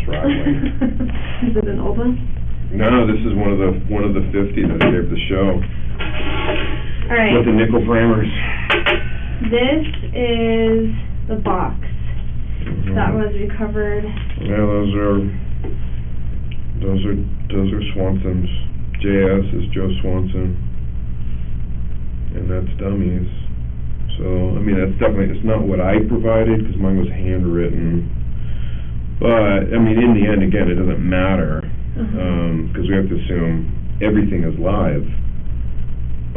rattling. Is it an old one? No, this is one of the 50 that I gave the show. All right. With the nickel primers. This is the box that was recovered. Yeah, those are Swanson's. JS is Joe Swanson, and that's dummies. So I mean, that's definitely, it's not what I provided because mine was handwritten. But I mean, in the end, again, it doesn't matter because we have to assume everything is live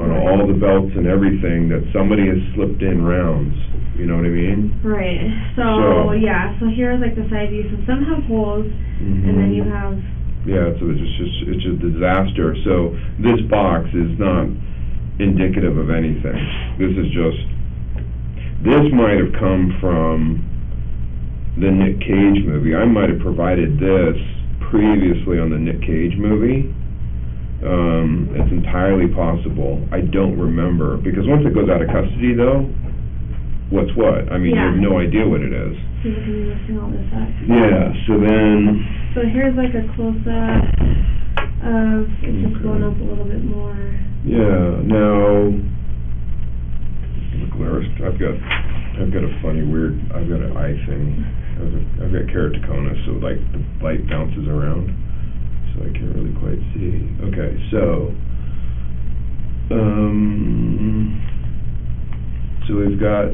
on all the belts and everything that somebody has slipped in rounds. You know what I mean? Right. So yeah. So here's like the side view. So some have holes, and then you have. Yeah. So it's just a disaster. So this box is not indicative of anything. This is just. This might have come from the Nick Cage movie. I might have provided this previously on the Nick Cage movie. It's entirely possible. I don't remember because once it goes out of custody, though. What's what? I mean, you have no idea what it is. So you can be missing all this up. Yeah, so then... So here's like a close-up of it just going up a little bit more. Yeah, now... I've got a funny, weird... I've got an eye thing. I've got keratoconus, so like the light bounces around. So I can't really quite see. Okay, so... So we've got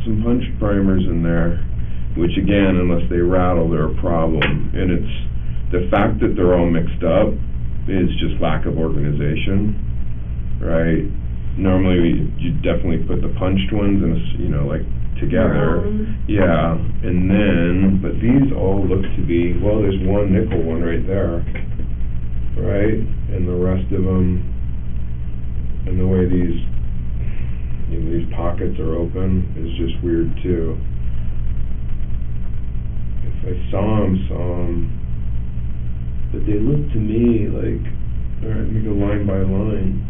some punch primers in there, which again, unless they rattle, they're a problem. And it's the fact that they're all mixed up is just lack of organization, right? Normally, you definitely put the punched ones in, like together. Yeah, and then, but these all look to be, well, there's one nickel one right there, right? And the rest of them, and the way these pockets are open is just weird too. If I saw them, but they look to me like, alright, let me go line by line.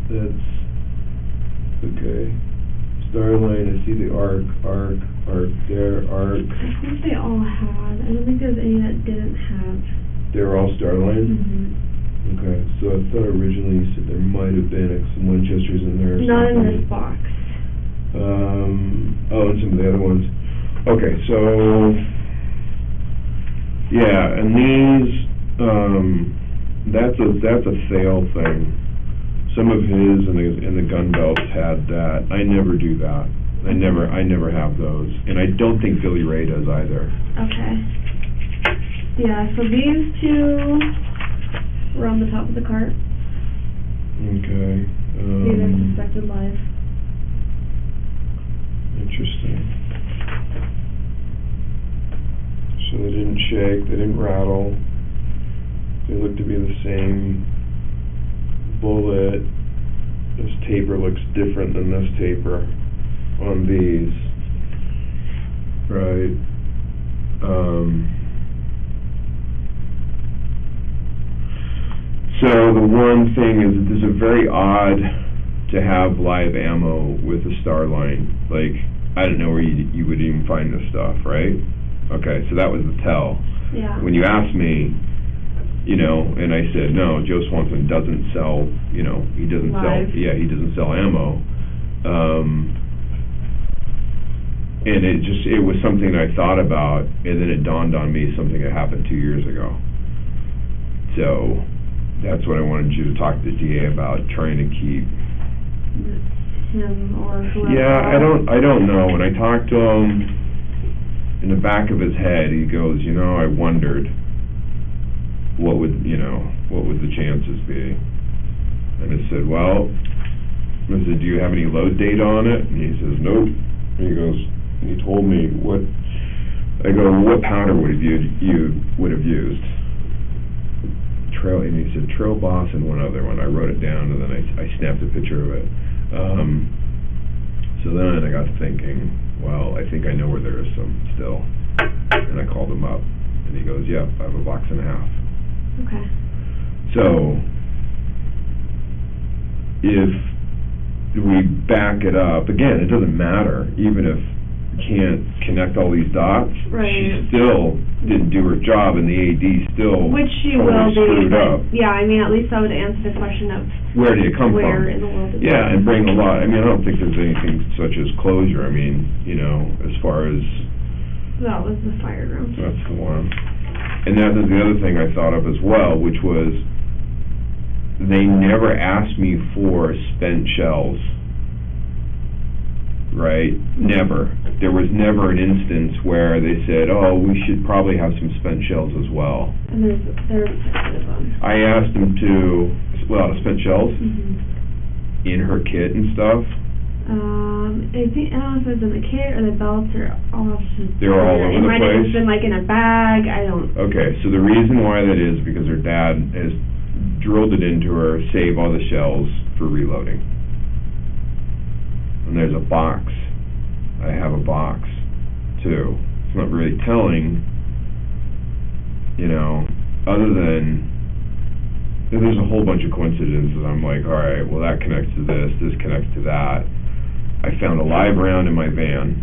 That's, okay. Starline, I see the arc there, arc. I think they all had. I don't think there's any that didn't have. They're all Starline? Okay, so I thought originally you said there might have been some Winchesters in there or Not something. in this box. And some of the other ones. Okay, so, yeah, and these, that's a sale thing. Some of his and the gun belts had that. I never do that. I never have those. And I don't think Billy Ray does either. Okay. Yeah, so these two were on the top of the cart. Okay. These are suspected live. Interesting. So they didn't shake, they didn't rattle. They look to be the same bullet. This taper looks different than this taper on these. Right. So the one thing is that this is very odd to have live ammo with a Starline. Like, I don't know where you would even find this stuff, right? Okay, so that was the tell. Yeah. When you asked me, and I said, no, Joe Swanson doesn't sell, he doesn't live. he doesn't sell ammo. And it was something I thought about, and then it dawned on me something that happened 2 years ago. So that's what I wanted you to talk to the DA about, trying to keep him or whoever. Yeah, I don't know. When I talked to him, in the back of his head, he goes, I wondered what would the chances be? And I said, do you have any load data on it? And he says, nope. And he goes, and he told me what. I go, what powder would you would have used? And he said Trail Boss and one other one. I wrote it down, and then I snapped a picture of it. So then I got thinking, well, I think I know where there is some still. And I called him up, and he goes, yep, I have a box and a half. Okay. So if we back it up, again, it doesn't matter, even if can't connect all these dots, Right. she still didn't do her job, and the AD still Which she totally will be, screwed up. but, yeah, I mean, at least that would answer the question of Where did it come from? where in the world did it Yeah, come and bring a from? lot, I mean, I don't think there's anything such as closure, I mean, you know, as far as, That was the fire ground. that's the one. And that was the other thing I thought of as well, which was, they never asked me for spent shells. Right? Never. There was never an instance where they said, oh, we should probably have some spent shells as well. And there's pictures of them. I asked them to, well, spent shells Mm-hmm. in her kit and stuff. I think, I don't know if it was in the kit or the belts or all of them. They were all over the It might have place? just been like in a bag, I don't. Okay, so the reason why that is because her dad has drilled it into her, save all the shells for reloading. And there's a box. I have a box, too. It's not really telling, you know, other than, there's a whole bunch of coincidences. I'm like, all right, well, that connects to this connects to that. I found a live round in my van,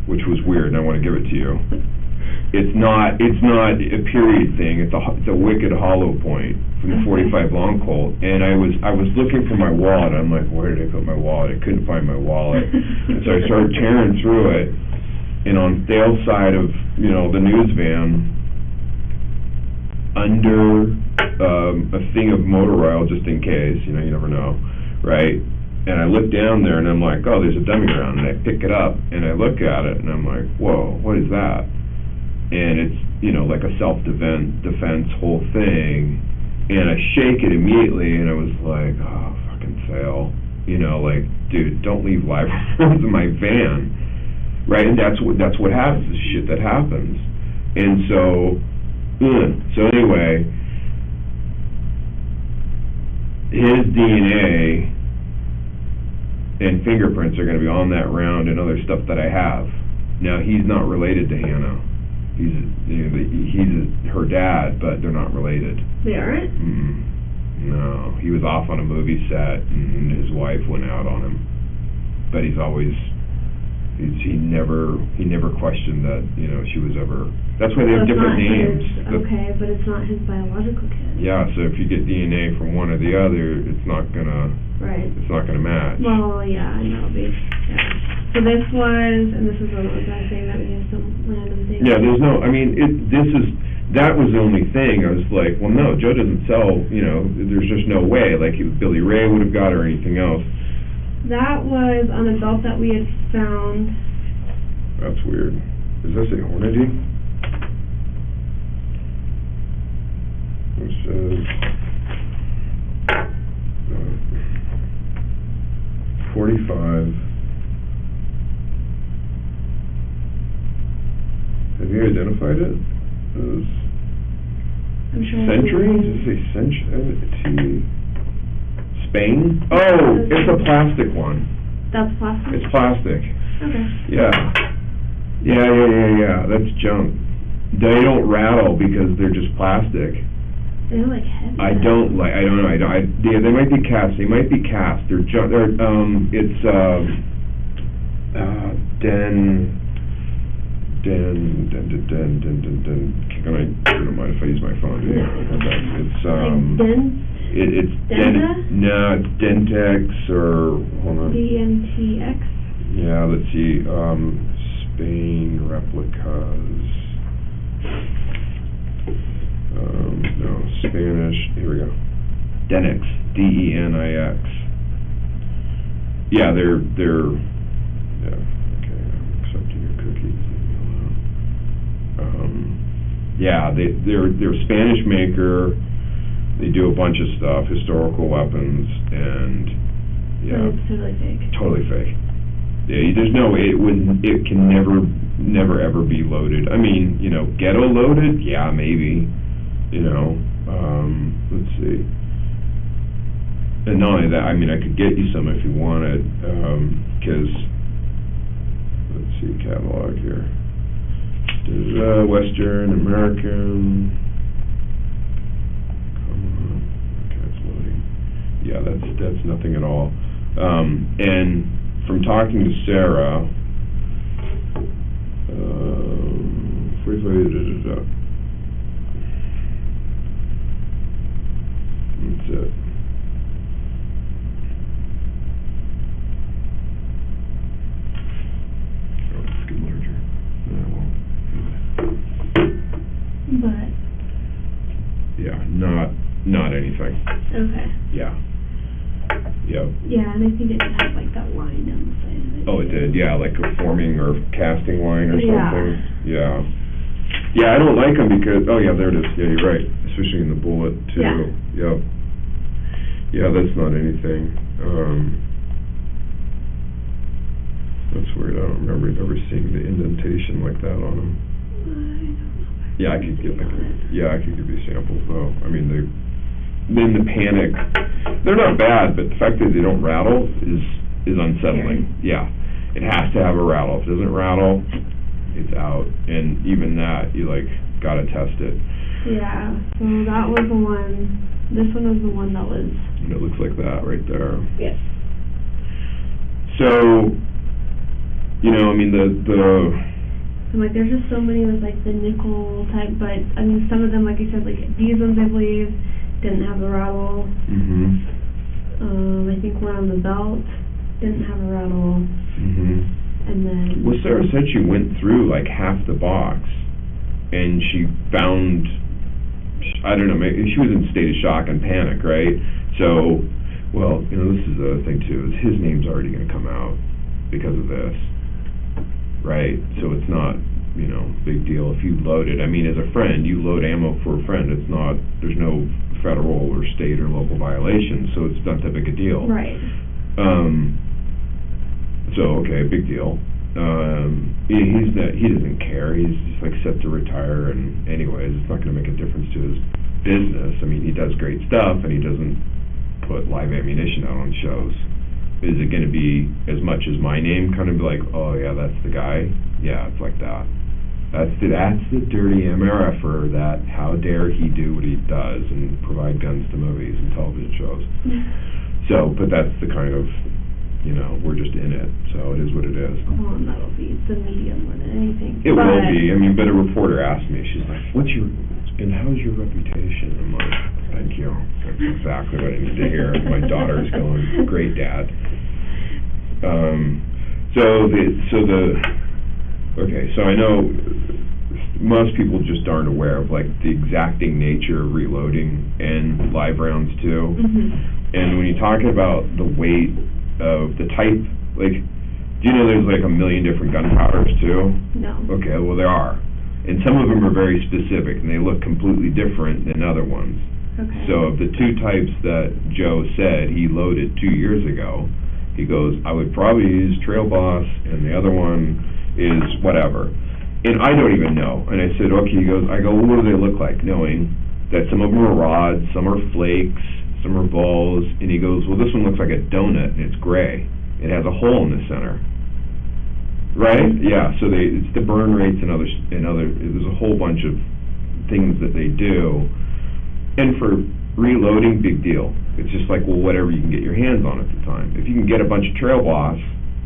which was weird, and I want to give it to you. It's not a period thing. It's a wicked hollow point from the 45 long Colt. And I was looking for my wallet. I'm like, where did I put my wallet? I couldn't find my wallet. And so I started tearing through it. And on Dale's side of, you know, the news van, under a thing of motor oil, just in case, you know, you never know, right? And I look down there and I'm like, oh, there's a dummy round. And I pick it up and I look at it and I'm like, whoa, what is that? And it's, you know, like a self-defense whole thing, and I shake it immediately, and I was like, oh, fucking fail. You know, like, dude, don't leave live rounds in my van, right? And that's what happens, the shit that happens. And so anyway, his DNA and fingerprints are going to be on that round and other stuff that I have. Now, he's not related to Hannah. He's her dad, but they're not related. They aren't? No, he was off on a movie set, and his wife went out on him. But he never questioned that, you know, she was ever. That's why they have different names. Okay, but it's not his biological kid. Yeah, so if you get DNA from one or the other, it's not gonna. Right. It's not gonna match. Well, yeah, I know. Yeah. So this was, and this is what was I saying, that we have some random things. Yeah, there's no, I mean, that was the only thing. I was like, well, no, Joe doesn't sell, you know, there's just no way, like, Billy Ray would have got her or anything else. That was on a belt that we had found. That's weird. Does that say Hornady? It says, 45. Have you identified it? I'm sure. Century? Does it say Century? Spain? Oh, it's a plastic one. That's plastic? It's plastic. Okay. Yeah. Yeah. That's junk. They don't rattle because they're just plastic. They're like heavy. I don't know. Yeah, they might be cast. They're junk. It's I don't mind if I use my phone. It's it's Dentex or hold on. DNTX. Yeah, let's see. Spain replicas. No, Spanish. Here we go. Denix. DENIX. Yeah, they're. Yeah. Okay, I'm accepting your cookies. Yeah, they're a Spanish maker. They do a bunch of stuff, historical weapons, and yeah. So it's totally fake. Totally fake. Yeah, there's no way it can never ever be loaded. I mean, you know, ghetto loaded, yeah, maybe. You know, let's see. And not only that, I mean, I could get you some if you wanted, because let's see, catalog here. There's Western American. Okay, it's loading. Yeah, that's nothing at all. And from talking to Sarah, That's it. Oh, let's get larger. No, I won't. But, Yeah, not anything. okay. Yeah. Yep. Yeah, and I think it did have like that line down the side of it. Oh, it did, yeah, like a forming or casting line or Yeah. something. Yeah. Yeah, I don't like them because, oh yeah, there it is. Yeah, you're right, especially in the bullet too. Yeah. Yep. Yeah, that's not anything. That's weird. I don't remember ever seeing the indentation like that on them. I don't know. Yeah, I could give you samples though. I mean, in the panic, they're not bad, but the fact that they don't rattle is unsettling. Yeah, it has to have a rattle. If it doesn't rattle, it's out. And even that, you like gotta test it. Yeah, so that was the one, this one was the one that was... And it looks like that right there. Yes. So, you know, I mean, And like, there's just so many with like the nickel type, but I mean, some of them, like I said, like these ones I believe didn't have the rattle. I think one on the belt didn't have a rattle. And then... Well, Sarah said she went through like half the box, and she found, I don't know, maybe she was in a state of shock and panic, right? So, well, you know, this is the other thing too, is his name's already going to come out because of this, right? So it's not, you know, big deal if you load it. I mean, as a friend, you load ammo for a friend. It's not, there's no federal or state or local violation, so it's not that big a deal. Right. So, okay, big deal. He doesn't care. He's just like set to retire, and anyways, it's not going to make a difference to his business. I mean, he does great stuff, and he doesn't put live ammunition out on shows. Is it going to be as much as my name, kind of be like, oh yeah, that's the guy? Yeah, it's like that. That's the dirty MRFer that how dare he do what he does and provide guns to movies and television shows. So, but that's the kind of, you know, we're just in it, so it is what it is. Well, and that'll be the media more than anything. It will be. I mean, but a reporter asked me, she's like, how's your reputation? I'm like, thank you. That's exactly what I need to hear. My daughter's going, great, Dad. Okay, so I know most people just aren't aware of, like, the exacting nature of reloading and live rounds, too. And when you're talking about the weight of the type, like, do you know there's like 1 million different gunpowders too? No. Okay, well there are. And some of them are very specific and they look completely different than other ones. Okay. So of the two types that Joe said he loaded 2 years ago, he goes, I would probably use Trail Boss and the other one is whatever. And I don't even know. And I said, okay, I go, well, what do they look like? Knowing that some of them are rods, some are flakes, some are balls, and he goes, well, this one looks like a donut, and it's gray. It has a hole in the center. Right? Yeah, so it's the burn rates and other, there's a whole bunch of things that they do. And for reloading, big deal. It's just like, well, whatever you can get your hands on at the time. If you can get a bunch of Trail Boss,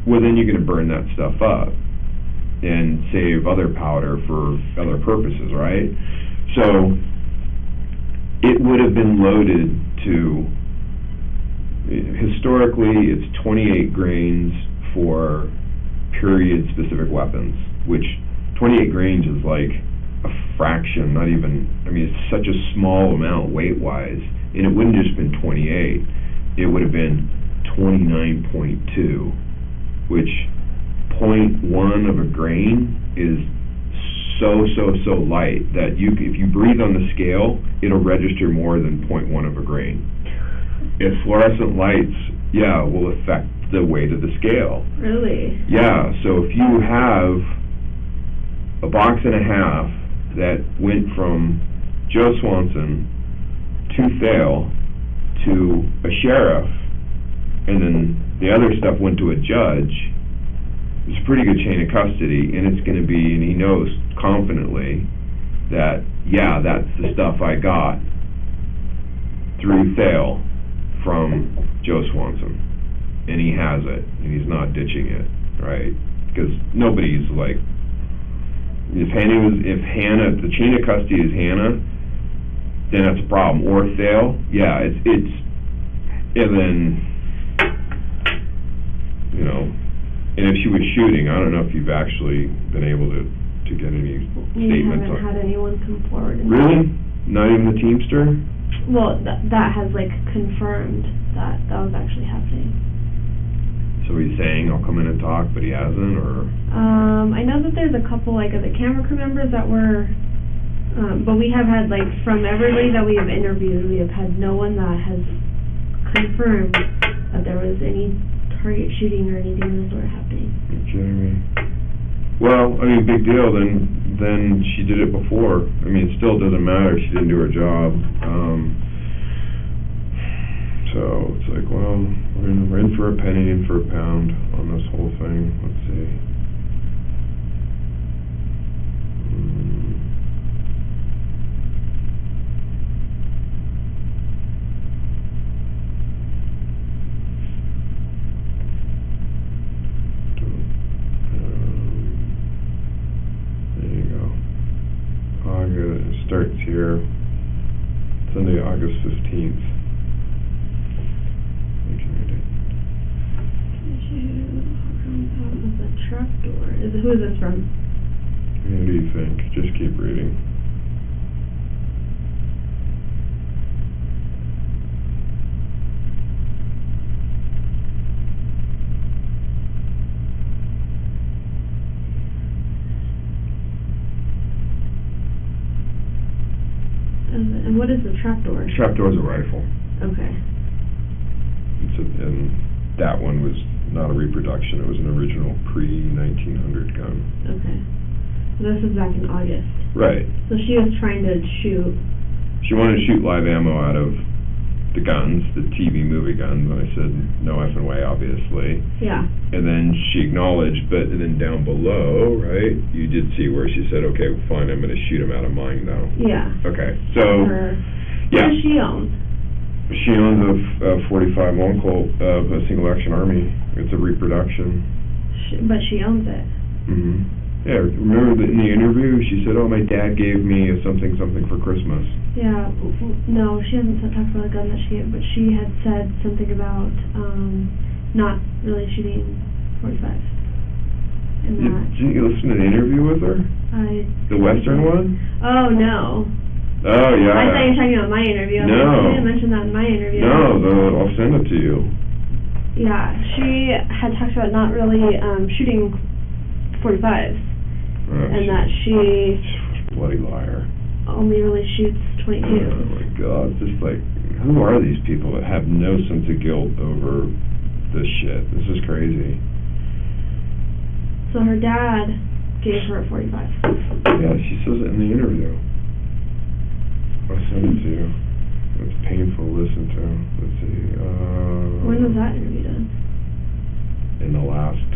well, then you're going to burn that stuff up and save other powder for other purposes, right? So it would have been loaded to, historically, it's 28 grains for period-specific weapons, which 28 grains is like a fraction, not even, I mean, it's such a small amount weight-wise, and it wouldn't just been 28, it would have been 29.2, which 0.1 of a grain is so light that if you breathe on the scale, it'll register more than 0.1 of a grain. If fluorescent lights, will affect the weight of the scale. Really? Yeah, so if you have a box and a half that went from Joe Swanson to Thale to a sheriff, and then the other stuff went to a judge, it's a pretty good chain of custody, and it's going to be, and he knows confidently that, that's the stuff I got through Thale from Joe Swanson, and he has it, and he's not ditching it, right? Because nobody's like, If Hannah, if the chain of custody is Hannah, then that's a problem. Or Thale, yeah, it's, and then, you know, and if she was shooting, I don't know if you've actually been able to get any We statements on. haven't had anyone come forward. And Really? Not even the Teamster? Well, that has, like, confirmed that was actually happening. So he's saying, I'll come in and talk, but he hasn't, or? I know that there's a couple, like, of the camera crew members that were, but we have had, like, from everybody that we have interviewed, we have had no one that has confirmed that there was any target shooting or anything of the sort happening. You're kidding me. Well, I mean, big deal, then she did it before. I mean, it still doesn't matter, she didn't do her job. So, it's like, well, we're in for a penny, in for a pound on this whole thing. Let's see. There you go. August, starts here, Sunday, August 15th. Truck door. Who is this from? What do you think? Just keep reading. And what is the trapdoor? Trapdoor's a rifle. Okay. And that one was not a reproduction, it was an original pre-1900 gun. Okay. This is back in August. Right. So she was trying to shoot. She wanted to shoot live ammo out of the guns, the TV movie guns, and I said, no effing way, obviously. Yeah. And then she acknowledged, but then down below, right, you did see where she said, okay, fine, I'm going to shoot him out of mine now. Yeah. Okay, so, What does she own? She owns a 45 long Colt of a single action army. It's a reproduction. But she owns it. Mm-hmm. Yeah, remember in the interview, she said, oh, my dad gave me a something for Christmas. Yeah, no, she hasn't talked about a gun that she gave, but she had said something about not really shooting 45. Did you listen to the interview with her? The Western one? Oh, no. Oh, yeah. I thought you were talking about my interview. No. I didn't mention that in my interview. No, I'll send it to you. Yeah, she had talked about not really shooting 45s, and that she bloody liar. only really shoots 22. Oh my God, just like, who are these people that have no sense of guilt over this shit? This is crazy. So her dad gave her a 45. Yeah, she says it in the interview. I'll send it to you. It's painful to listen to. Let's see. When was that interview done? In the last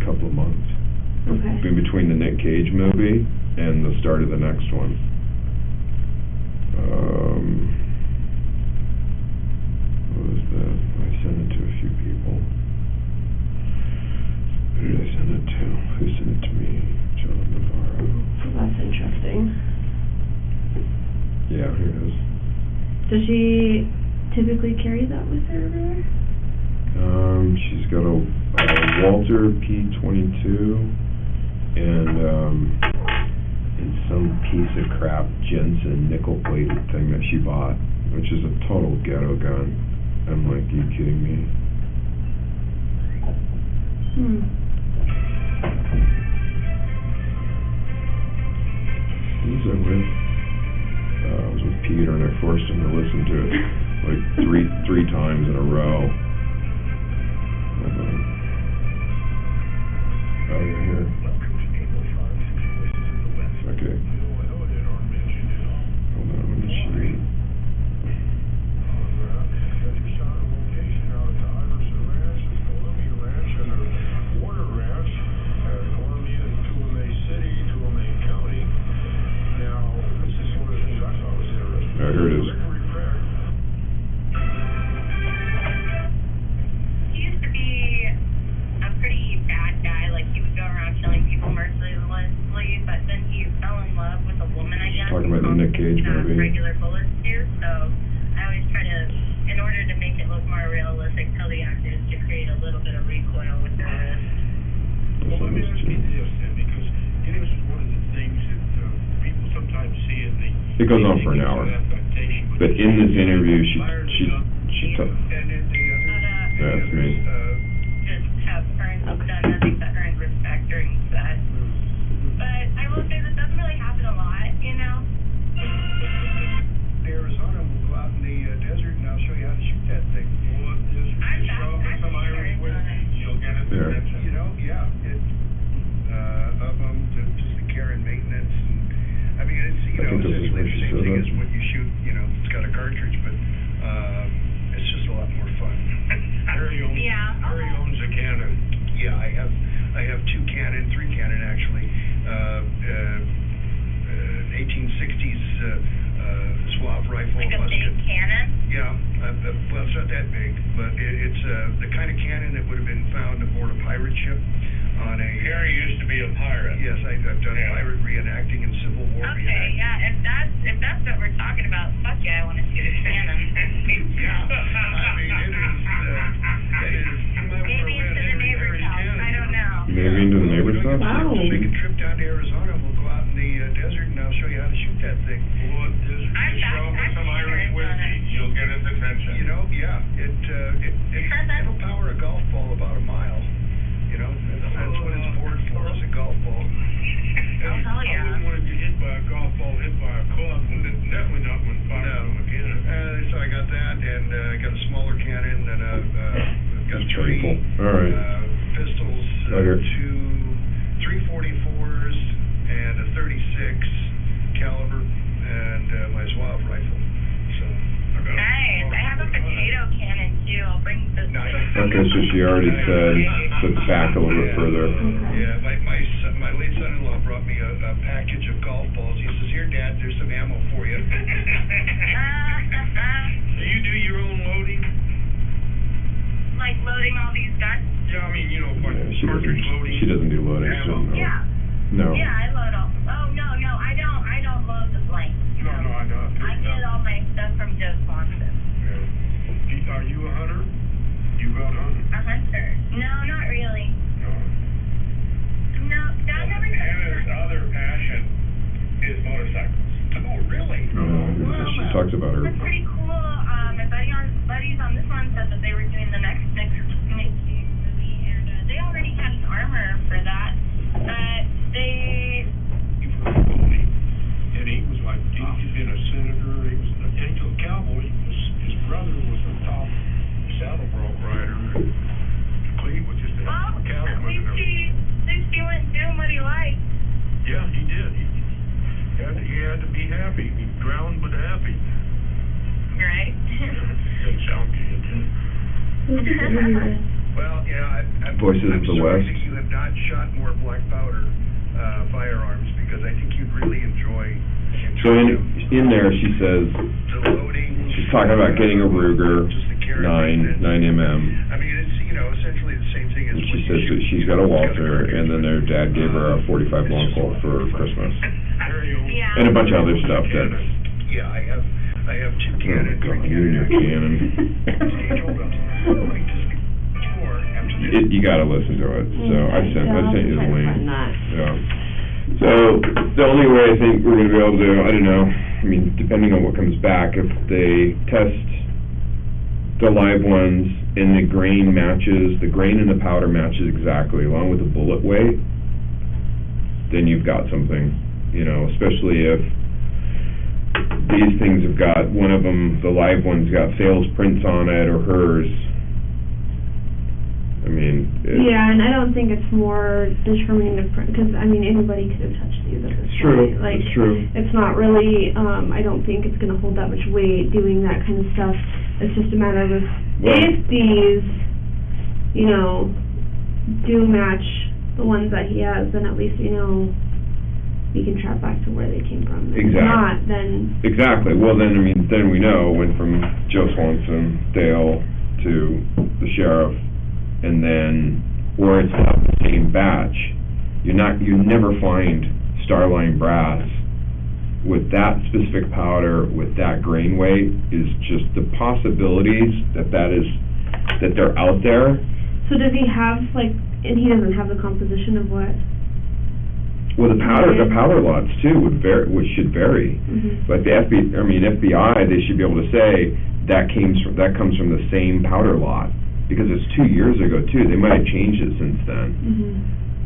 couple of months. Okay. In between the Nick Cage movie and the start of the next one. What was that? I sent it to a few people. Who did I send it to? Who sent it to me? John Navarro. That's interesting. Yeah, here it is. Does she typically carry that with her everywhere? She's got a Walter P22 and some piece of crap Jensen nickel-plated thing that she bought, which is a total ghetto gun. I'm like, are you kidding me? Who was I with? I was with Peter, and I forced him to listen to it like three times in a row. Hold on. Oh, yeah, here. Okay. Hold on, let me show you. Here it is. He used to be a pretty bad guy. Like, he would go around regular bullets do, so I always try to, in order to make it look more realistic, tell the actors to create a little bit of recoil with their wrist. Well, let me ask you this then, because this is one of the things that people sometimes see in the... It goes on for an hour. But in this interview, she took... That's me. Just have earned, done nothing but earned respect during set. But I will say that doesn't really happen a lot, you know? Arizona, we'll go out in the desert and I'll show you how to shoot that thing. Well, just show up with some Irish whiskey, you'll get it. Yeah. You know, yeah, of them, just the care and maintenance, and, I mean, it's, you know, essentially the same thing as what you shoot, you know, it's got a cartridge, but, it's just a lot more fun. Yeah. Harry owns a cannon. Yeah, I have three cannon actually, 1860s, Suave rifle. Like a big cannon? Yeah, well, it's not that big, but it's the kind of cannon that would have been found aboard a pirate ship on a... Harry used to be a pirate. Yes, I've done pirate reenacting and Civil War Okay, reenacting. yeah, if that's what we're talking about, fuck yeah, I want to shoot a cannon. Yeah, I mean, it is, you might want to Maybe into the neighbor's house, I don't know. Maybe into the neighbor's house? Wow. Make a trip down to Arizona, we'll go out in the desert and I'll show you how to shoot that thing. Well, just show up with some Irish whiskey, you'll get his attention. You know, yeah, it'll power a golf ball about a mile. You know, that's what it's bored for, is a golf ball. Oh, hell yeah. I wouldn't want to get hit by a golf ball, hit by a club, and definitely not when fired from a cannon. So I got that, and I got a smaller cannon, and I've got That's three pretty cool. All right. Pistols, Right here. three 44s, and a 36 caliber, and my Suave rifle. So Nice, I have a potato cannon too, I'll bring the... Nice. Okay, so she already said, let's back a little bit further. Yeah, my late son-in-law brought me a package of golf balls. He says, "Here, Dad, there's some ammo for you." Do you do your own loading? Like loading all these guns? Yeah, I mean, you know, like Yeah, cartridge loading. she doesn't do loading, so no. Yeah. No. Yeah, I load all. Oh, no, I don't load the blanks. No, I don't. I get all my stuff from Joe Swanson. Yeah. Are you a hunter? You go out hunting? A hunter? No, not really. No. No, Dad never took Hannah's me. other passion is motorcycles. Oh, really? She talks about her. It's pretty cool. My buddies on this one said that they were doing the next Nick Cage movie, and they already had an armor for that. They... You've heard of Bodie. And he was like, he'd been a senator, he was an angel cowboy. His brother was a top saddle bronc rider. Cleve was just a Well, cattleman. at least he went doing what he liked. Yeah, he did. He had to be happy. He drowned but happy. Right? Doesn't sound good. Who's the interview with? Well, yeah, I'm Voices of the sorry West. that you have not shot more black powder firearms, because I think you'd really enjoy So in there, she says, the loading. she's talking about getting a Ruger Just the care 9 and maintenance. mm. I mean, it's, you know, essentially the same thing as And what she you says that shoot. she's got a Walter, and then their dad gave her a 45 long Colt for Christmas. Yeah. And a bunch of other stuff that's... Yeah, I have two Oh, cannons, God, three you and your cannons. cannon. Hold on. Like this before, after this. You gotta listen to it, so I sent you the link. That. Yeah. So, the only way I think we're gonna be able to, I don't know, I mean, depending on what comes back, if they test the live ones and the grain matches, the grain and the powder matches exactly, along with the bullet weight, then you've got something, you know, especially if these things have got, one of them, the live one's got Sales prints on it, or hers. I mean, Yeah, and I don't think it's more determining the print, because, I mean, anybody could have touched these at this It's true, point. Like, it's true. it's not really, I don't think it's gonna hold that much weight doing that kind of stuff. It's just a matter of Well- if these, you know, do match the ones that he has, then at least, you know, we can track back to where they came from. If Exactly. not, then, Exactly, well then, I mean, then we know, went from Joe Swanson, Dale, to the sheriff, and then, where it's not the same batch, you never find Starline brass with that specific powder, with that grain weight, is just the possibilities that they're out there. So does he have, like, and he doesn't have the composition of what? Well, the powder lots too should vary. Mhm. Like the FBI, they should be able to say that comes from the same powder lot, because it's 2 years ago too. They might have changed it since then. Mhm.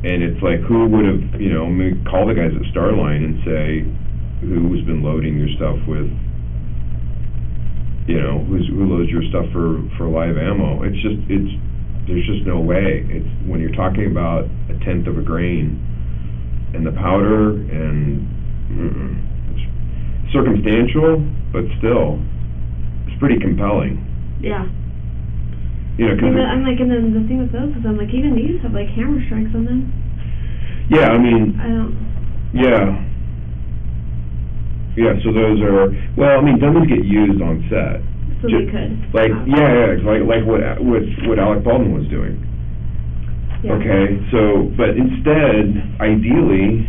And it's like, who would have, maybe call the guys at Starline and say, who's been loading your stuff with, who loads your stuff for live ammo? There's just no way. It's, when you're talking about 1/10 of a grain, and the powder, and it's circumstantial, but still, it's pretty compelling. Yeah. Cause I'm like, and then the thing with those is, I'm like, even these have like hammer strikes on them. yeah, I mean, I don't. yeah. Yeah, so those are, well, I mean, dummies get used on set. So they could. Like, it's like what Alec Baldwin was doing. Yeah. Okay, so, but instead, ideally,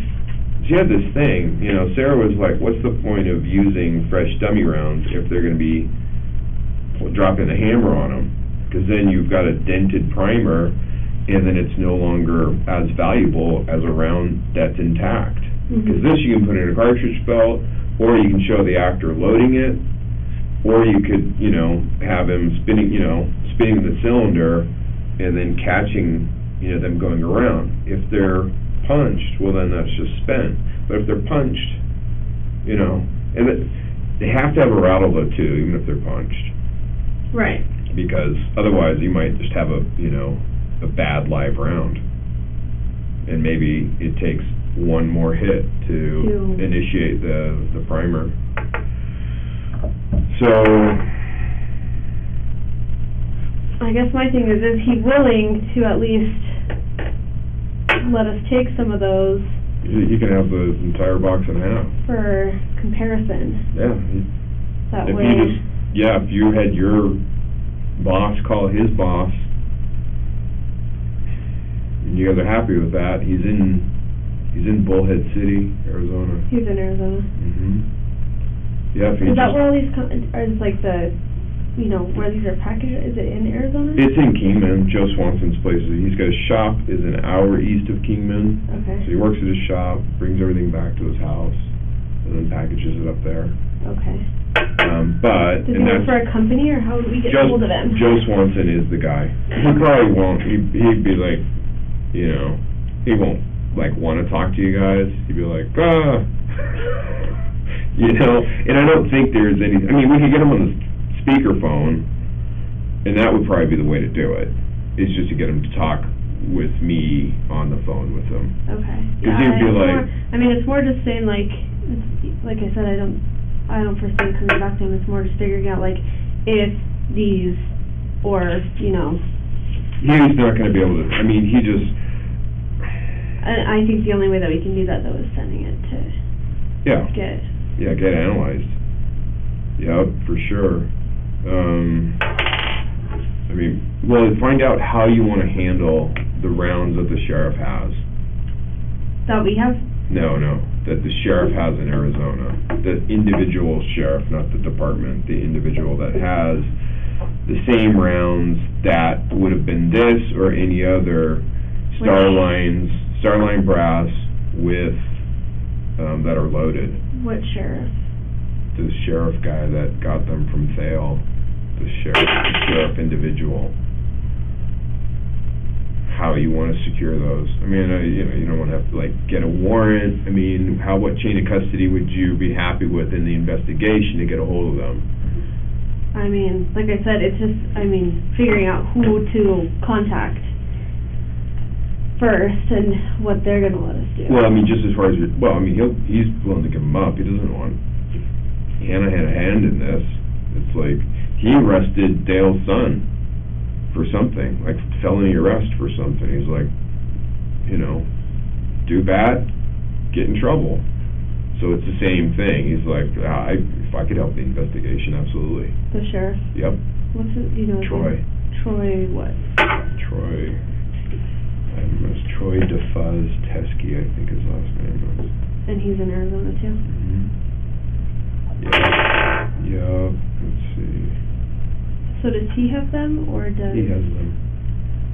she had this thing, Sarah was like, what's the point of using fresh dummy rounds if they're gonna be dropping a hammer on them? Because then you've got a dented primer, and then it's no longer as valuable as a round that's intact. Because this you can put in a cartridge belt, or you can show the actor loading it, or you could, have him spinning the cylinder, and then catching, them going around. If they're punched, well then that's just spent. But if they're punched, and they have to have a rattle though too, even if they're punched. Right. Because otherwise you might just have a bad live round. And maybe it takes one more hit to initiate the primer. So I guess my thing is he willing to at least let us take some of those? You can have the entire box in half. For comparison. Yeah. That if way. If you had your boss call his boss, and you guys are happy with that, he's in Bullhead City, Arizona. He's in Arizona. Yeah. Is that where all these are? Is like the, where these are packaged? Is it in Arizona? It's in Kingman, Joe Swanson's place. He's got a shop is an hour east of Kingman. Okay. So he works at his shop, brings everything back to his house, and then packages it up there. Okay. But does he work for a company, or how do we get hold of him? Joe Swanson is the guy. He probably won't. He'd be like, he won't want to talk to you guys. He'd be like, And I don't think there's any. I mean, we could get him on the speakerphone, and that would probably be the way to do it. Is just to get him to talk with me on the phone with him. Okay. Because he'd be like. It's more just saying like I said, I don't foresee it coming back to him. It's more just figuring out like if these or He's not going to be able to. I mean, he just. I think the only way that we can do that though is sending it to. Yeah. Get analyzed. Yep, for sure. Find out how you want to handle the rounds that the sheriff has. That we have? No, that the sheriff has in Arizona. The individual sheriff, not the department, the individual that has the same rounds that would have been this or any other Starline brass with, that are loaded. What sheriff? The sheriff guy that got them from Thale, the sheriff individual. How you want to secure those? I mean, you don't want to have to get a warrant. I mean, what chain of custody would you be happy with in the investigation to get a hold of them? I mean, like I said, it's just figuring out who to contact first and what they're going to let us do. Well, just as far as he's willing to give them up. He doesn't want. Hannah had a hand in this. It's like he arrested Dale's son for something, like felony arrest for something. He's like, do bad, get in trouble. So it's the same thing. He's like, if I could help the investigation, absolutely. The sheriff? Yep. What's it, Troy. Troy what? Troy. Troy DeFuzz Teskey, I think his last name was. And he's in Arizona too? Yeah, let's see. So does he have them, or does? He has them.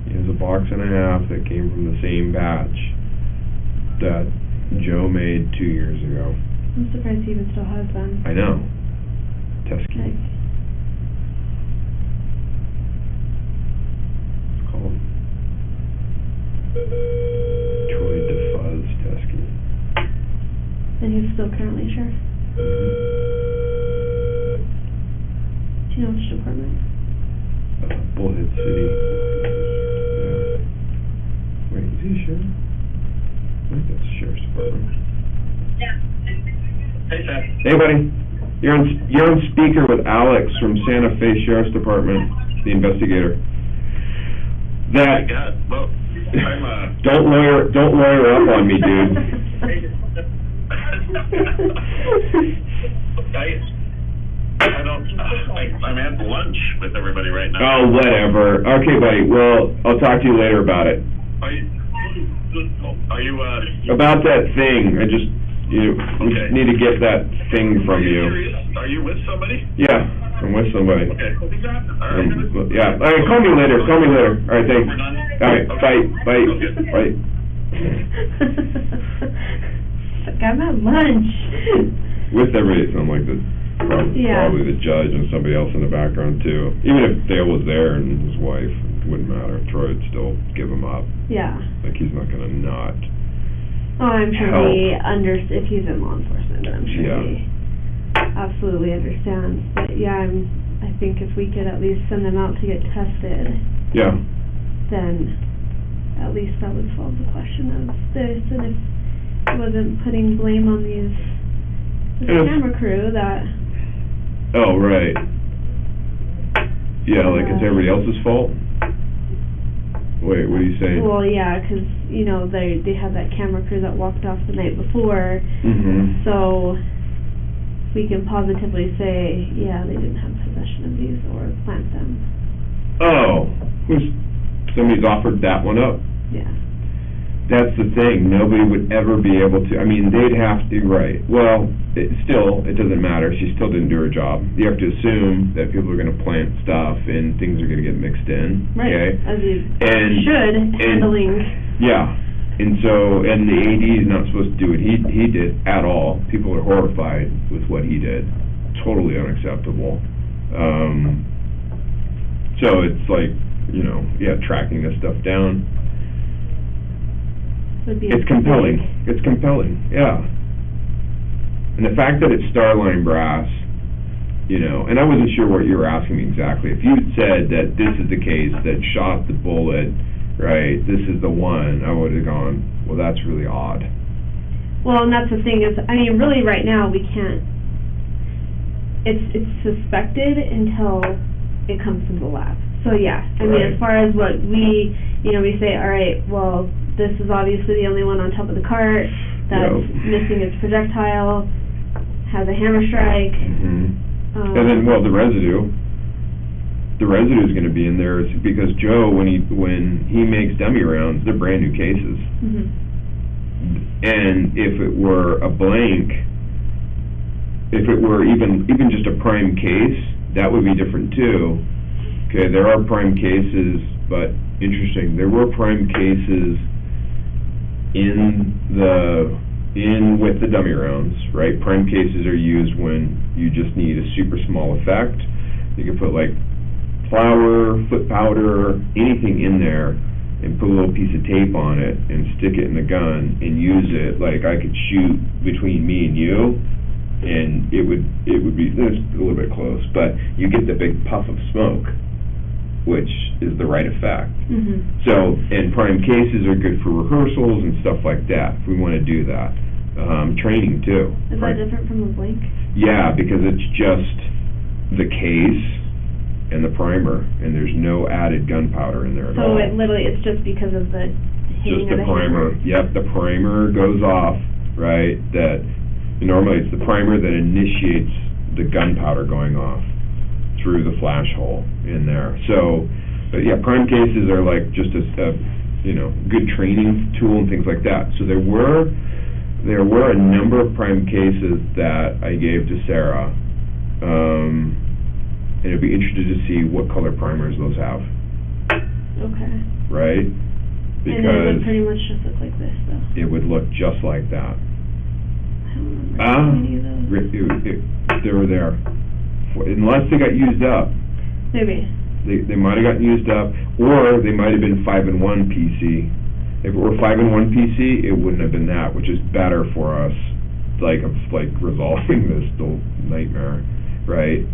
He has a box and a half that came from the same batch that Joe made 2 years ago. I'm surprised he even still has them. I know. Teskey. Like, It's called Troy DeFuzz Teskey. and he's still currently sheriff. Do you know which department? Bullhead City. Yeah. Wait, is he a sheriff? I think that's the sheriff's department. Hey, Seth. Hey, buddy. You're on speaker with Alex from Santa Fe Sheriff's Department, the investigator. My That God, well, I'm, don't lawyer up on me, dude. I'm at lunch with everybody right now. Oh, whatever. Okay, buddy. Well, I'll talk to you later about it. Are you, About that thing, we just Okay. need to get that thing are from you you. serious? Are you with somebody? Yeah, I'm with somebody. Okay. All right. Yeah, all right, call me later. All right, thanks. We're done? All right, Okay. bye. Okay. Like, I'm at lunch. With everybody, it sounded like Yeah. probably the judge and somebody else in the background too. Even if Dale was there and his wife, it wouldn't matter. Troy would still give him up. Yeah. Like, he's not gonna not. Oh, I'm sure Help. he if he's in law enforcement, then I'm sure Yeah. he absolutely understands. But yeah, I think if we could at least send them out to get tested, Yeah, then at least that would solve the question of this, and if it wasn't putting blame on this Yes. camera crew that, oh, right. Yeah, like it's everybody else's fault? Wait, what are you saying? well, yeah, 'cause, you know, they had that camera crew that walked off the night before, Mm-hmm. so we can positively say, yeah, they didn't have possession of these or plant them. Oh, somebody's offered that one up. Yeah. That's the thing, nobody would ever be able to, I mean, they'd have to, right, well, it doesn't matter, she still didn't do her job. You have to assume that people are gonna plant stuff and things are gonna get mixed in, Right, okay? as you And- should, and- handling. Yeah, and so, and the AD is not supposed to do what he did at all. People are horrified with what he did, totally unacceptable. So it's like, yeah, tracking this stuff down. Would be It's compelling. It's compelling, yeah. And the fact that it's Starline brass, and I wasn't sure what you were asking me exactly. If you had said that this is the case that shot the bullet, right, this is the one, I would have gone, well, that's really odd. Well, and that's the thing is, I mean, really right now, we can't, it's suspected until it comes from the lab. So, yeah, I mean, Right. as far as what we say, all right, well, this is obviously the only one on top of the cart that's missing its projectile, has a hammer strike. Mm-hmm. And then, well, the residue is going to be in there because Joe, when he makes dummy rounds, they're brand new cases. Mhm. And if it were a blank, if it were even just a prime case, that would be different too. Okay, there are prime cases, but interesting, there were prime cases with the dummy rounds, right? Prime cases are used when you just need a super small effect. You can put like flour, foot powder, anything in there, and put a little piece of tape on it and stick it in the gun and use it. Like I could shoot between me and you, and it would be, it's a little bit close, but you get the big puff of smoke, which is the right effect. Mhm. So, and prime cases are good for rehearsals and stuff like that, if we want to do that. Training too. Is that different from a blank? Yeah, because it's just the case and the primer, and there's no added gunpowder in there at all. So it's just because of the hitting Just of the the hammer. primer. Yep, the primer goes off, right? That normally it's the primer that initiates the gunpowder going off through the flash hole in there. So, but yeah, prime cases are like just a good training tool and things like that. So there were there were a number of prime cases that I gave to Sarah, and I'd be interested to see what color primers those have, Okay. right? And it Because would pretty much just look like this, though. it would look just like that. I don't remember any of those. They were there. Unless they got used up. Maybe. They might have gotten used up, or they might have been 5-in-1 PC. If it were 5-in-1 PC, it wouldn't have been that, which is better for us, like resolving this little nightmare, right?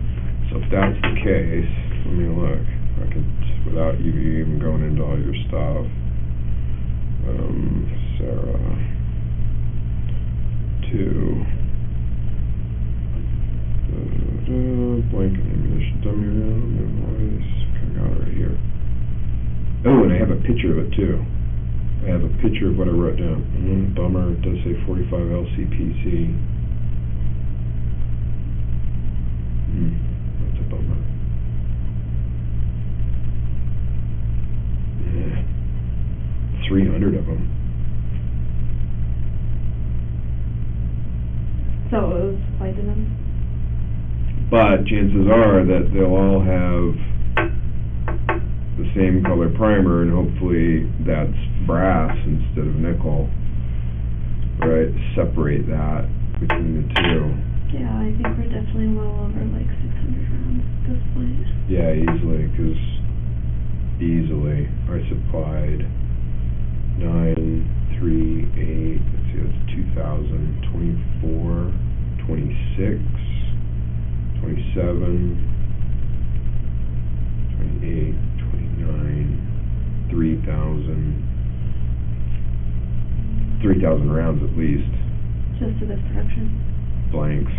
So if that's the case, let me look. I can, without you even going into all your stuff. Sarah. 2. Blanket ammunition, dummy round, invoice. I got it right here. Oh, and I have a picture of it too. I have a picture of what I wrote down. Bummer, it does say 45 LCPC. That's a bummer. Yeah. 300 of them. So it was supplied to them? But chances are that they'll all have the same color primer, and hopefully that's brass instead of nickel, right? Separate that between the two. Yeah, I think we're definitely well over like 600 rounds at this point. Yeah, easily, because I supplied 9, 3, 8, let's see, that's 2,000, 24, 26, 27, 28, 29, 3,000 rounds at least, Just to this production. blanks.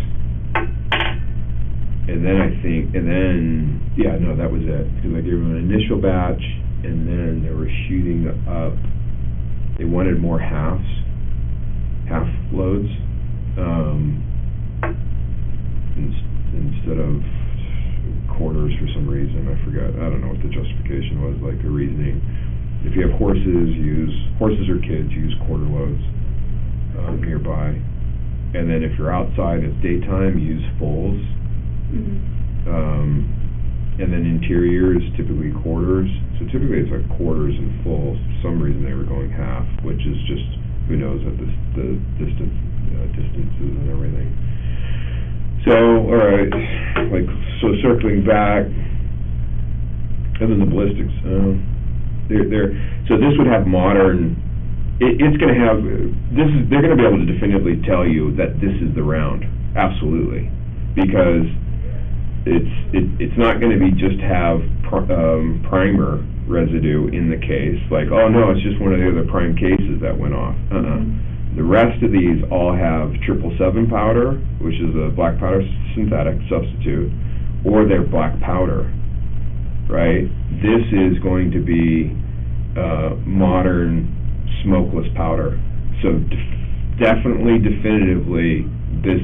And then yeah, no, that was it, because I gave them an initial batch, and then they were shooting up, they wanted more half loads, instead of quarters for some reason. I forgot, I don't know what the justification was, like the reasoning. If you have horses or kids, use quarter loads nearby. And then if you're outside, it's daytime, use fulls. And then interior is typically quarters. So typically it's like quarters and fulls. For some reason they were going half, which is just, who knows at the distances and everything. So, alright, so circling back, and then the ballistics, so this would have modern, it's gonna have, they're gonna be able to definitively tell you that this is the round, absolutely, because it's not gonna be just have primer residue in the case, like, oh no, it's just one of the other prime cases that went off. The rest of these all have 777 powder, which is a black powder synthetic substitute, or they're black powder, right? This is going to be modern smokeless powder. So definitely, definitively, the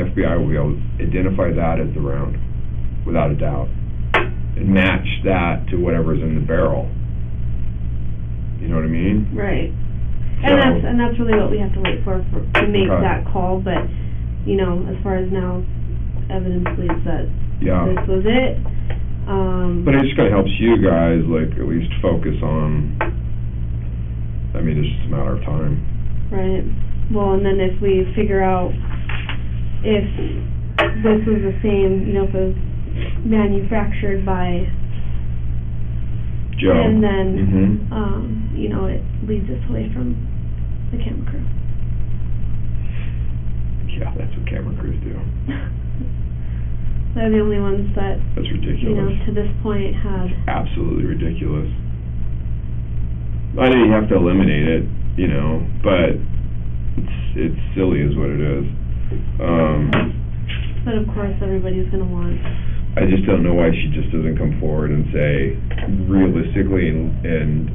FBI will be able to identify that as the round, without a doubt, and match that to whatever's in the barrel. You know what I mean? Right. So, And that's really what we have to wait for to make Okay. that call, but, you know, as far as now, evidence believes that yeah. this was it. But it just kind of helps you guys, like, at least focus on, I mean, it's just a matter of time. Right. Well, and then if we figure out if this was the same, you know, if it was manufactured by Joe. and then, Mm-hmm. you know, it leads us away from the camera crew. Yeah, that's what camera crews do. They're the only ones that, That's ridiculous. you know, to this point have. Absolutely ridiculous. I know you have to eliminate it, you know, but it's silly is what it is. But of course, everybody's gonna want. I just don't know why she just doesn't come forward and say realistically and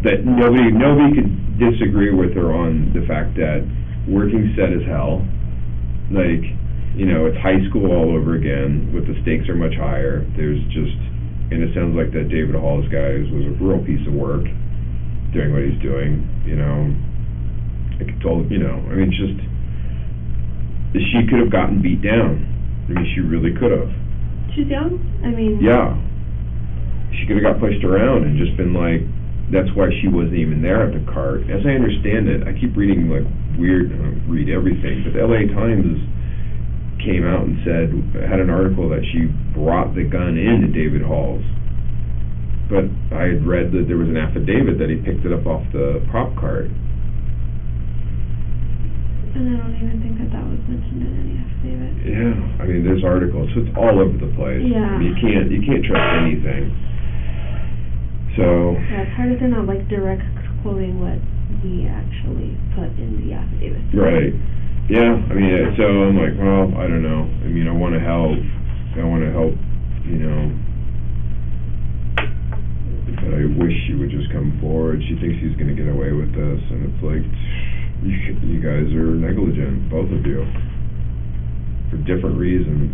that nobody could disagree with her on the fact that working set as hell, like, you know, it's high school all over again, with the stakes are much higher. There's just, and it sounds like that David Hall's guy was a real piece of work doing what he's doing, you know. Like it's all, you know, I mean, it's just, she could have gotten beat down. I mean, she really could have. She's young, I mean. Yeah. She could have got pushed around and just been like, that's why she wasn't even there at the cart. As I understand it, I keep reading like weird, I don't read everything, but the LA Times came out and said, had an article that she brought the gun into David Hall's. But I had read that there was an affidavit that he picked it up off the prop cart. And I don't even think that was mentioned in any affidavit. Yeah, I mean, there's articles, so it's all over the place. Yeah. I mean, you can't trust anything. So. Yeah, it's hard if they're not like direct quoting what we actually put in the affidavit. Right. Yeah, I mean, so I'm like, well, I don't know. I mean, I want to help, you know, but I wish she would just come forward. She thinks she's going to get away with this, and it's like, you guys are negligent, both of you, for different reasons.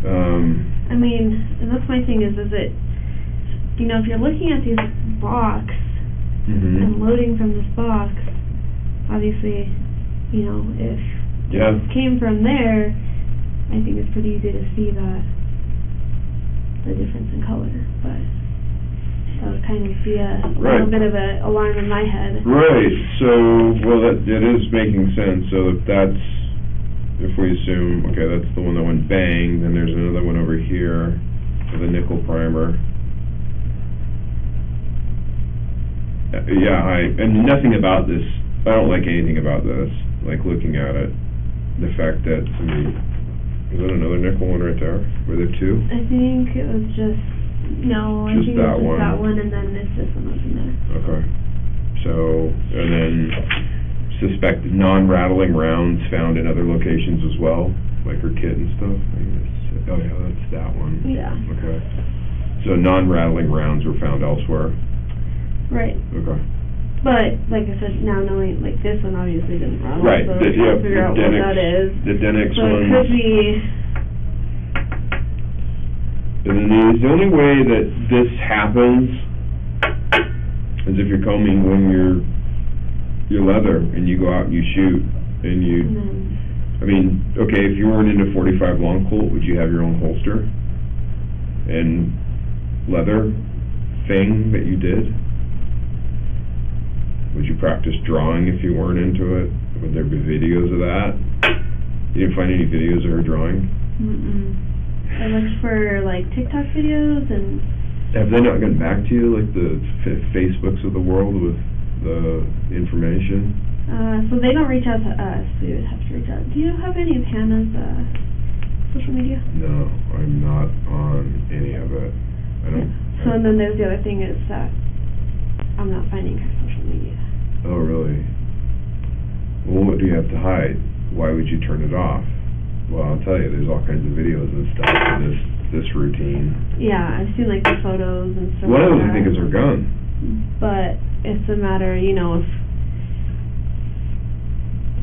I mean, and that's my thing is it, you know, if you're looking at these box and loading from this box, obviously, you know, if Yeah. it came from there, I think it's pretty easy to see that, the difference in color, but that would kind of be a Right. little bit of an alarm in my head. Right, so, well, that is making sense, so if that's, if we assume, okay, that's the one that went bang, then there's another one over here with a nickel primer. Yeah, and nothing about this, I don't like anything about this, like looking at it, the fact that, I mean, is that another nickel one right there? Were there two? I think it was just, no, I Just think that it was one. just that one, and then it's this one was in there. Okay, so, and then suspected non-rattling rounds found in other locations as well, like her kit and stuff? I guess. Oh yeah, that's that one. Yeah. Okay. So non-rattling rounds were found elsewhere? Right. Okay. But, like I said, now knowing, like, this one obviously didn't rattle, Right, so the, we're trying to figure out what that is. The Denix So one. it could be, And then the only way that this happens is if you're combing when your leather and you go out and you shoot and you, and then, I mean, okay, if you weren't into .45 long Colt, would you have your own holster and leather thing that you did? Would you practice drawing if you weren't into it? Would there be videos of that? You didn't find any videos of her drawing? I looked for, like, TikTok videos and, Have they not gotten back to you, like the Facebooks of the world with the information? so they don't reach out to us, we would have to reach out. Do you have any of Hannah's, social media? No, I'm not on any of it. I don't. So, and then there's the other thing is that I'm not finding her social media. Oh, really? Well, what do you have to hide? Why would you turn it off? Well, I'll tell you, there's all kinds of videos and stuff for this routine. Yeah, I've seen, like, the photos and stuff One of like those, I think, that. is her gun. But it's a matter, you know,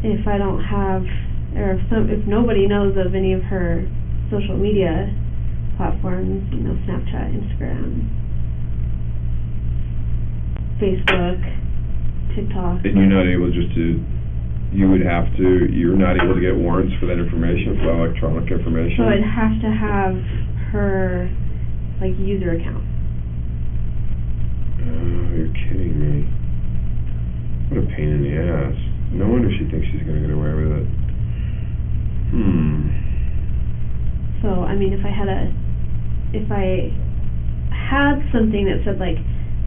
if I don't have, or if nobody knows of any of her social media platforms, you know, Snapchat, Instagram, Facebook, TikTok. And you're not able just to, you're not able to get warrants for that information, for that electronic information? So I'd have to have her, like, user account. Oh, you're kidding me. What a pain in the ass. No wonder she thinks she's gonna get away with it. So, I mean, if I had something that said, like,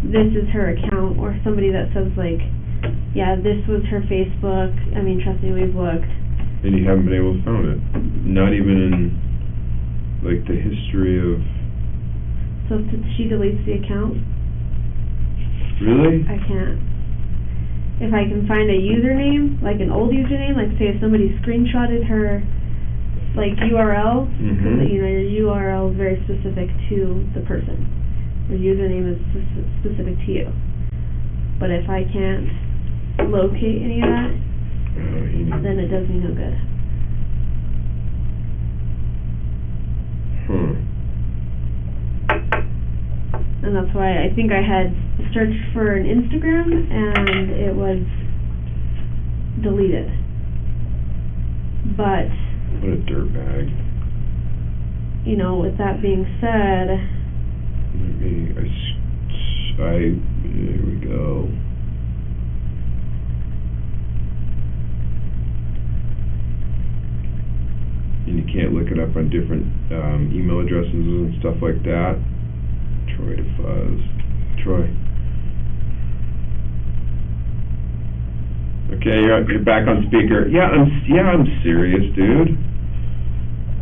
this is her account, or somebody that says, like, yeah, this was her Facebook, I mean, trust me, we've looked. And you haven't been able to find it? Not even in, like, the history of... So if she deletes the account, Really? I can't. If I can find a username, like an old username, like say if somebody screenshotted her, like, URL, because, you know, your URL is very specific to the person. Your username is specific to you. But if I can't locate any of that, then it does me no good. And that's why I think I had searched for an Instagram and it was deleted. But, What a dirtbag. you know, with that being said, Here we go. And you can't look it up on different email addresses and stuff like that. Troy to Fuzz. Troy. Okay, you're back on speaker. Yeah, I'm serious, dude.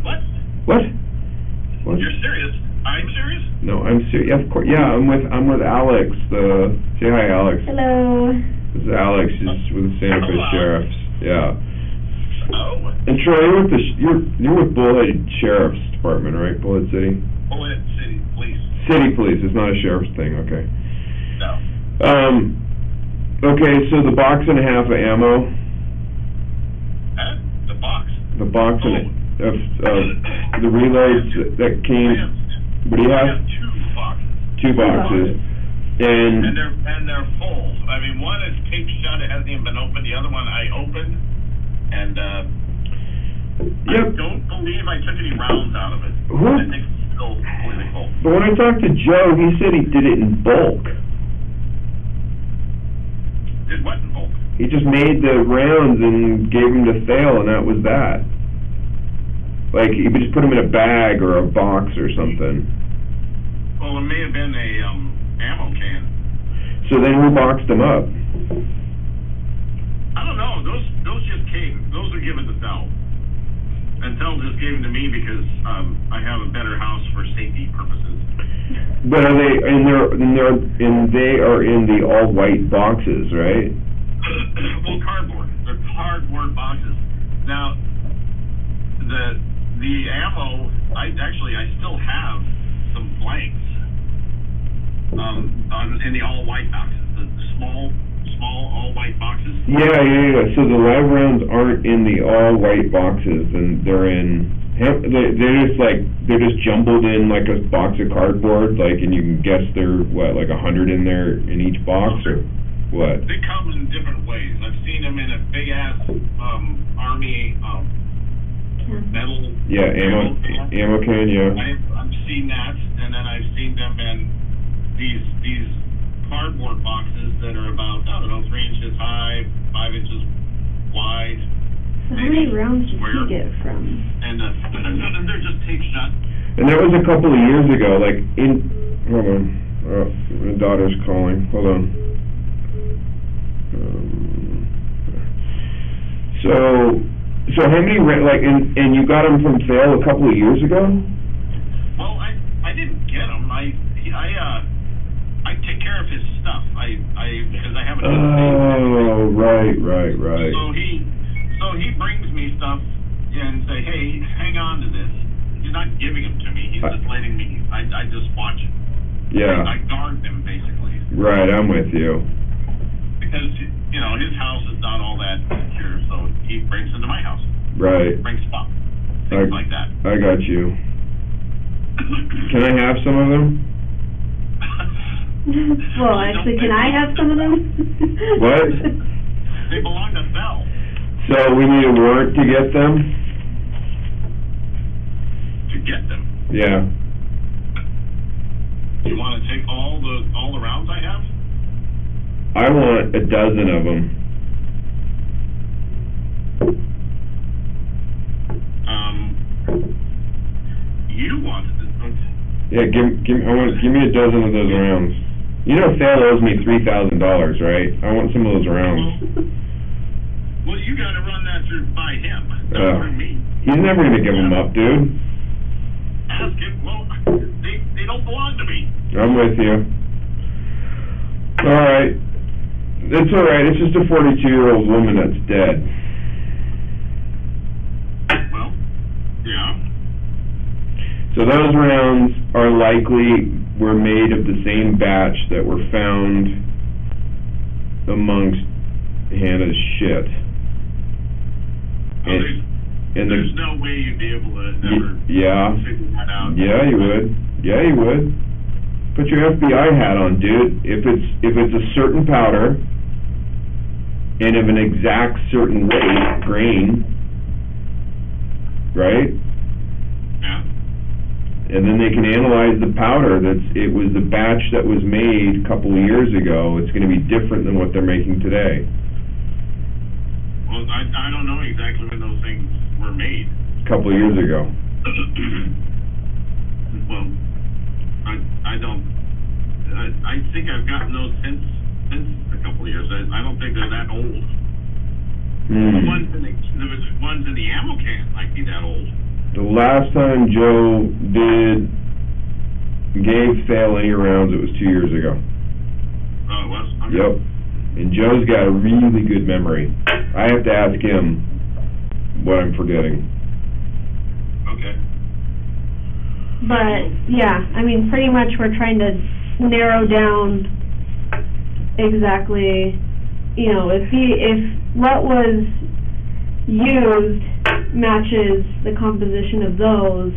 What? What? What? You're serious? I'm serious? No, I'm serious. Yeah, of course. Yeah, I'm with Alex. Say hi, Alex. hello. This is Alex. She's with the Santa Fe Hello. Sheriffs. Yeah. Oh, And Troy, you're with Bullhead Sheriff's Department, right? Bullhead City. Bullhead City Police. City Police. It's not a sheriff's thing. Okay. No. Okay. So the box and a half of ammo. Huh? The box. The box Oh. of the reloads that came. What do you I have? have two boxes. Two boxes. And And they're full. I mean, one is taped shut, it hasn't even been opened. The other one I opened, and I yep. don't believe I took any rounds out of it. Who? I think it's still completely full. But when I talked to Joe, he said he did it in bulk. Did what in bulk? He just made the rounds and gave them to Thale, and that was that. Like, he would just put them in a bag or a box or something. Well, it may have been a ammo can. So then who boxed them up? I don't know. Those just came. Those are given to Thel. And Thel just gave them to me because I have a better house for safety purposes. But are they, they are in the all-white boxes, right? Well, cardboard. They're cardboard boxes. Now, the ammo, I still have some blanks in the all-white boxes, the small all-white boxes. Yeah. So the live rounds aren't in the all-white boxes, and they're just jumbled in like a box of cardboard, like, and you can guess there like 100 in there in each box, or what? They come in different ways. I've seen them in a big-ass army metal. Yeah, ammo can, yeah. I've seen that, and then I've seen them in these cardboard boxes that are about, I don't know, 3 inches high, 5 inches wide. So how many rounds did you get from? And they're just taped shut. And that was a couple of years ago, like hold on, my daughter's calling, hold on. So how many, like, and you got them from Thale a couple of years ago? Well, I didn't get them. I take care of his stuff. Because I have a Oh, right. So he brings me stuff and say, hey, hang on to this. He's not giving them to me. He's just letting me. I just watch it. Yeah. I guard them basically. Right, I'm with you. Because his house is not all that secure, so he brings them to my house. Right. Brings stuff, things like that. I got you. Can I have some of them? Well, actually, can I have some of them? What? They belong to Thel. So we need a warrant to get them? To get them. Yeah. Do you want to take all the rounds I have? I want a dozen of them. You wanted it. Yeah, give me a dozen of those rounds. You know Thale owes me $3,000, right? I want some of those rounds. Well, you got to run that by him, not through me. He's never gonna give them up, dude. Ask him. Well, they don't belong to me. I'm with you. Alright. It's alright, it's just a 42-year-old woman that's dead. Well, yeah. So those rounds are were made of the same batch that were found amongst Hannah's shit. There's no way you'd be able to ever Yeah. figure that out. Yeah, you would. Put your FBI hat on, dude. If it's a certain powder and of an exact certain weight, grain, right? Yeah. And then they can analyze the powder it was the batch that was made a couple of years ago. It's going to be different than what they're making today. Well, I don't know exactly when those things were made. A couple of years ago. Well, I think I've gotten those since a couple of years. I don't think they're that old. The ones in the ammo can might be that old. The last time Joe gave Thale any rounds, it was 2 years ago. Oh, it was? Okay. Yep. And Joe's got a really good memory. I have to ask him what I'm forgetting. Okay. But, yeah, I mean, pretty much we're trying to narrow down exactly, you know, if what was used matches the composition of those,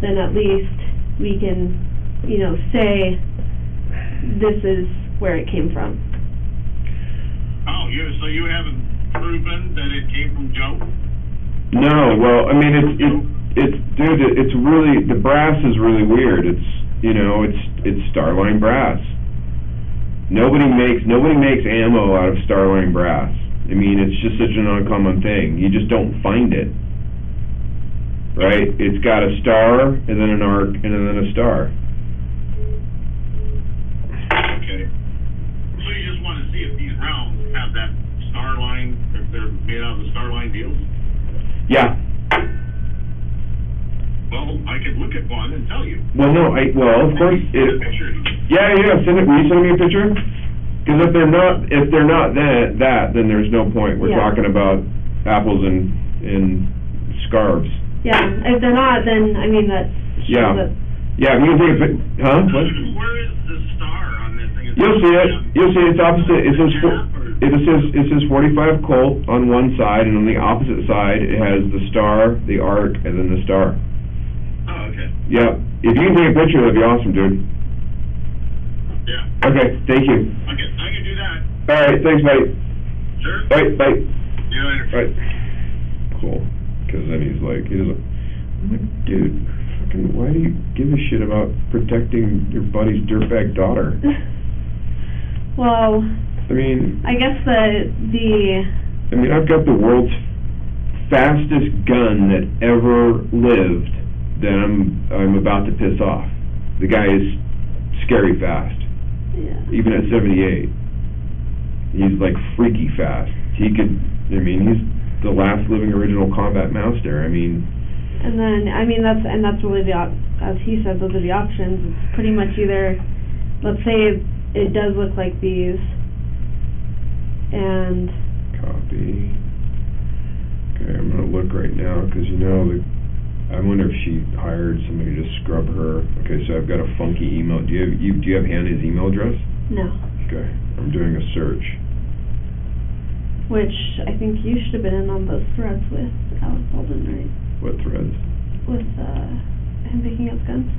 then at least we can, you know, say this is where it came from. Oh, so you haven't proven that it came from Joe? No, well, I mean, it's really, the brass is really weird. It's, you know, it's Starline brass. Nobody makes ammo out of Starline brass. I mean, it's just such an uncommon thing. You just don't find it. Right? It's got a star, and then an arc, and then a star. Okay. So you just want to see if these rounds have that Starline, if they're made out of the Starline deals? Yeah. Well, I could look at one and tell you. Well, no, of course, yeah, send it, will you send me a picture? Because if they're not that, then there's no point. We're talking about apples and scarves. Yeah, if they're not, then, I mean, that's... Yeah. Yeah, if you can take a huh? What? Where is the star on this thing? You'll see it. It's opposite. It says 45 Colt on one side, and on the opposite side, it has the star, the arc, and then the star. Oh, okay. Yeah. If you can take a picture, that'd be awesome, dude. Yeah. Okay, thank you. I can do that. All right, thanks, buddy. Sure. Bye. See you later. Right. Cool. Because then he doesn't. I'm like, dude, fucking, why do you give a shit about protecting your buddy's dirtbag daughter? Well, I mean, I guess I mean, I've got the world's fastest gun that ever lived that I'm about to piss off. The guy is scary fast. yeah. Even at 78. He's like freaky fast. He's the last living original combat master. I mean... And then, I mean, that's really as he said, those are the options. It's pretty much either, let's say it does look like these, and... Copy. Okay, I'm gonna look right now, because I wonder if she hired somebody to scrub her. Okay, so I've got a funky email. Do you have Hannah's email address? No. Okay, I'm doing a search. Which, I think you should have been in on those threads with Alex Bolden, right? What threads? With, him picking up guns.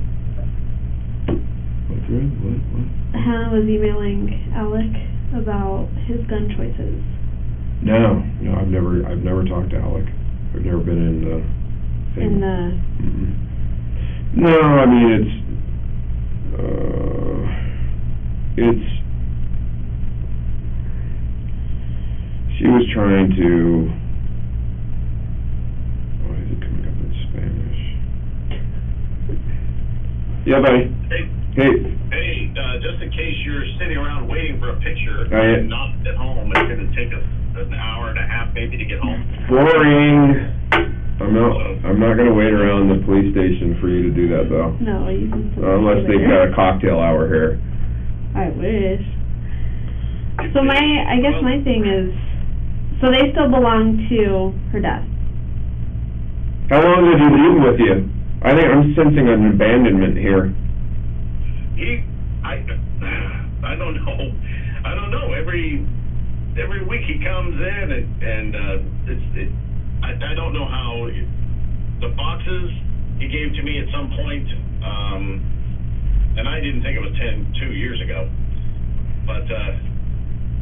What thread? What? Hannah was emailing Alec about his gun choices. No, I've never talked to Alec. I've never been in the thing. No, I mean, she was trying to, why is it coming up in Spanish? Yeah, buddy. Hey, just in case you're sitting around waiting for a picture and not at home, it's going to take us an hour and a half maybe to get home. Boring. I'm not going to wait around the police station for you to do that, though. No, you can... Unless they've got a cocktail hour here. I wish. So I guess my thing is, so they still belong to her dad. How long did he leave with you? I think I'm sensing an abandonment here. I don't know. Every week he comes in and I don't know how the boxes he gave to me at some point. and I didn't think it was 2 years ago, but,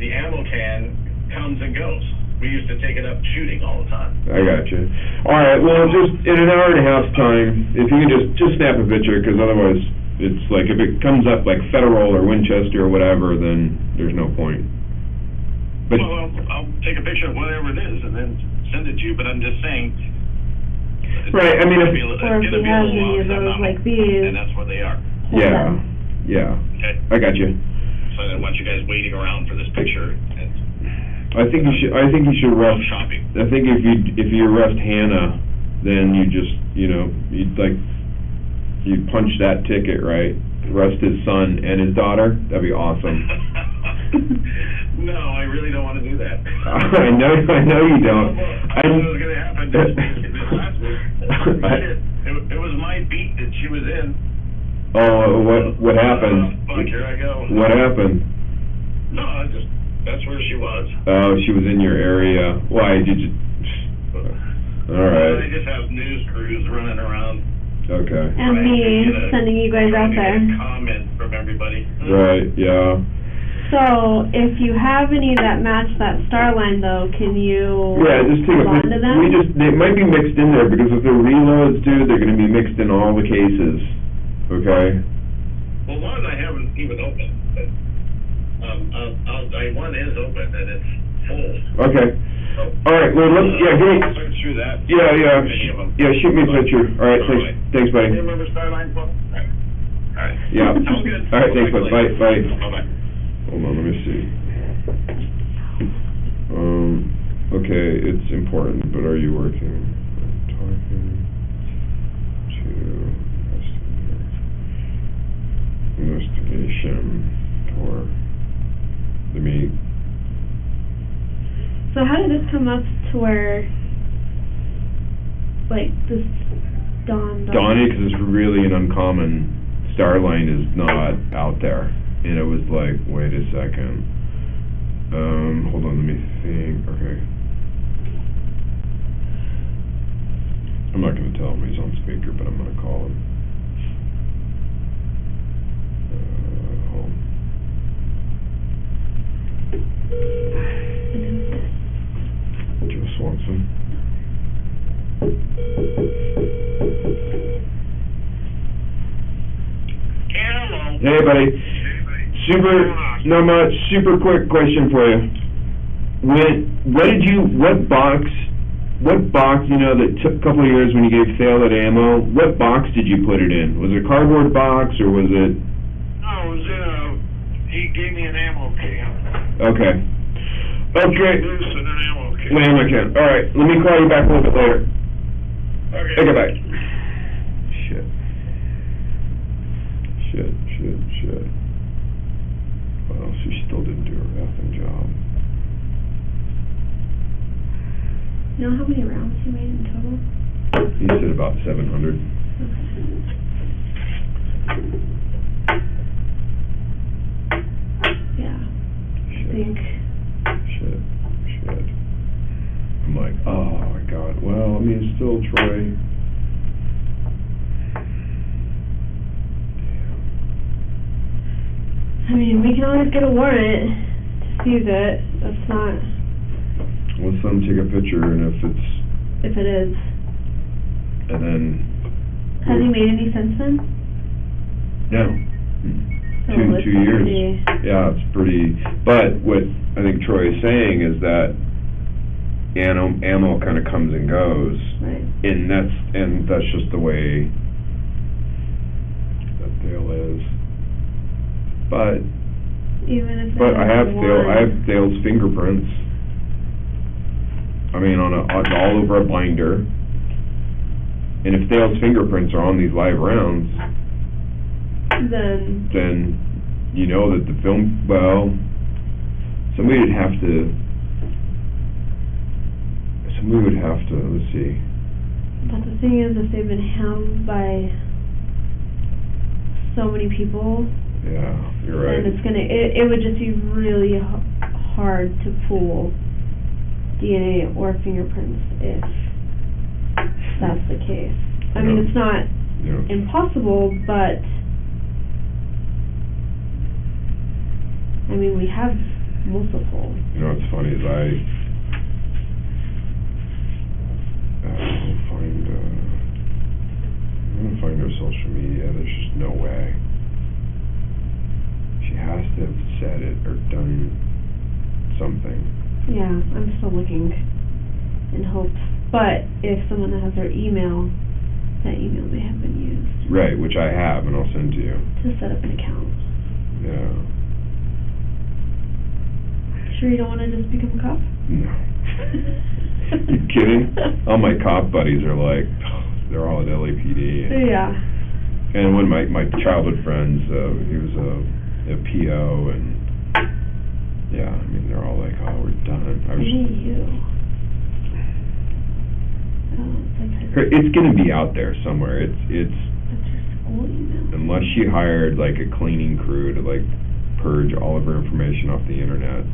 the ammo can comes and goes. We used to take it up shooting all the time. I got you. All right, well, just in an hour and a half time, if you can just snap a picture, because otherwise, it's like, if it comes up like Federal or Winchester or whatever, then there's no point. But, Well, I'll take a picture of whatever it is and then send it to you, but I'm just saying. Right, I mean, if- Or if you have any of those like these. And that's where they are. yeah, yeah, Okay? I got you. So I didn't want you guys waiting around for this picture and I think you should arrest, shopping. I think if you arrest Hannah, then you just, you'd punch that ticket, right? Arrest his son and his daughter, that'd be awesome. No, I really don't want to do that. I know you don't. I knew it was going to happen this last week. Shit, it was my beat that she was in. Oh, what happened? Fuck, here I go. What happened? No, that's where she was. Oh, she was in your area. Why did you? All I right. just have news crews running around. Okay. And me sending you guys out there. Trying to get a comment from everybody. Right. Yeah. So, if you have any that match that star line though, can you Yeah. Just take a. hold on to them? They might be mixed in there because if they're reloads, dude, they're going to be mixed in all the cases. Okay. Well, one I haven't even opened, but one is open and it's full. Okay. So, All right. Well, let's. Yeah. I'll search through that. Yeah. Any of them. Yeah. Shoot me a picture. All right. All right. Thanks, buddy. You remember Starline? All right. Yeah. Sounds good. All right. Thanks, bud. Bye. Bye. Bye-bye. Hold on, let me see. Okay, it's important, but are you working? Talking to investigation for the meet. So how did this come up to where, like, this Donnie, because it's really an uncommon, Starline is not out there. And it was like, wait a second. Hold on, let me think. Okay. I'm not going to tell him he's on speaker, but I'm going to call him. Hold on. Joe Swanson. Hello. Hey, buddy. Super quick question for you. What box, that took a couple of years when you gave sale that ammo, what box did you put it in? Was it a cardboard box, or was it? No, it was he gave me an ammo can. Okay. Okay. Loose and an ammo can. An ammo can. All right, let me call you back a little bit later. Okay, bye. Shit. Well, she still didn't do her effing job. You know how many rounds you made in total? He said about 700. Yeah, I Shit. think. Shit. I'm like, oh my god. Well, I mean, still Troy. I mean, we can always get a warrant to seize it. That's not, Well, let them take a picture, and if it is. and then. Has he made any since then? No. So Two it's years. pretty- Yeah, it's pretty, but what I think Troy is saying is that ammo kind of comes and goes, Right. and that's just the way that Dale is. But Even if But I have one. Dale's fingerprints. I mean, on all over a binder. And if Dale's fingerprints are on these live rounds, Then, you know that the film, well, somebody would have to, let's see. but the thing is, if they've been held by so many people, Yeah, you're right. then it's gonna, it would just be really hard to pull DNA or fingerprints if that's the case. I mean, Yeah. it's not Yeah. impossible, but I mean, we have multiple. You know what's funny is I'm gonna find her social media. There's just no way. She has to have said it or done something. Yeah, I'm still looking in hopes. But if someone has their email, that email may have been used. Right, which I have, and I'll send to you. To set up an account. Yeah. Sure you don't want to just become a cop? No. You kidding? All my cop buddies are like, they're all at LAPD. Yeah. And one of my childhood friends, he was a PO, and yeah, I mean, they're all like, oh, we're done. I was you. Oh, it's like it's gonna be out there somewhere. It's that's your school email. unless she hired like a cleaning crew to like purge all of her information off the internet.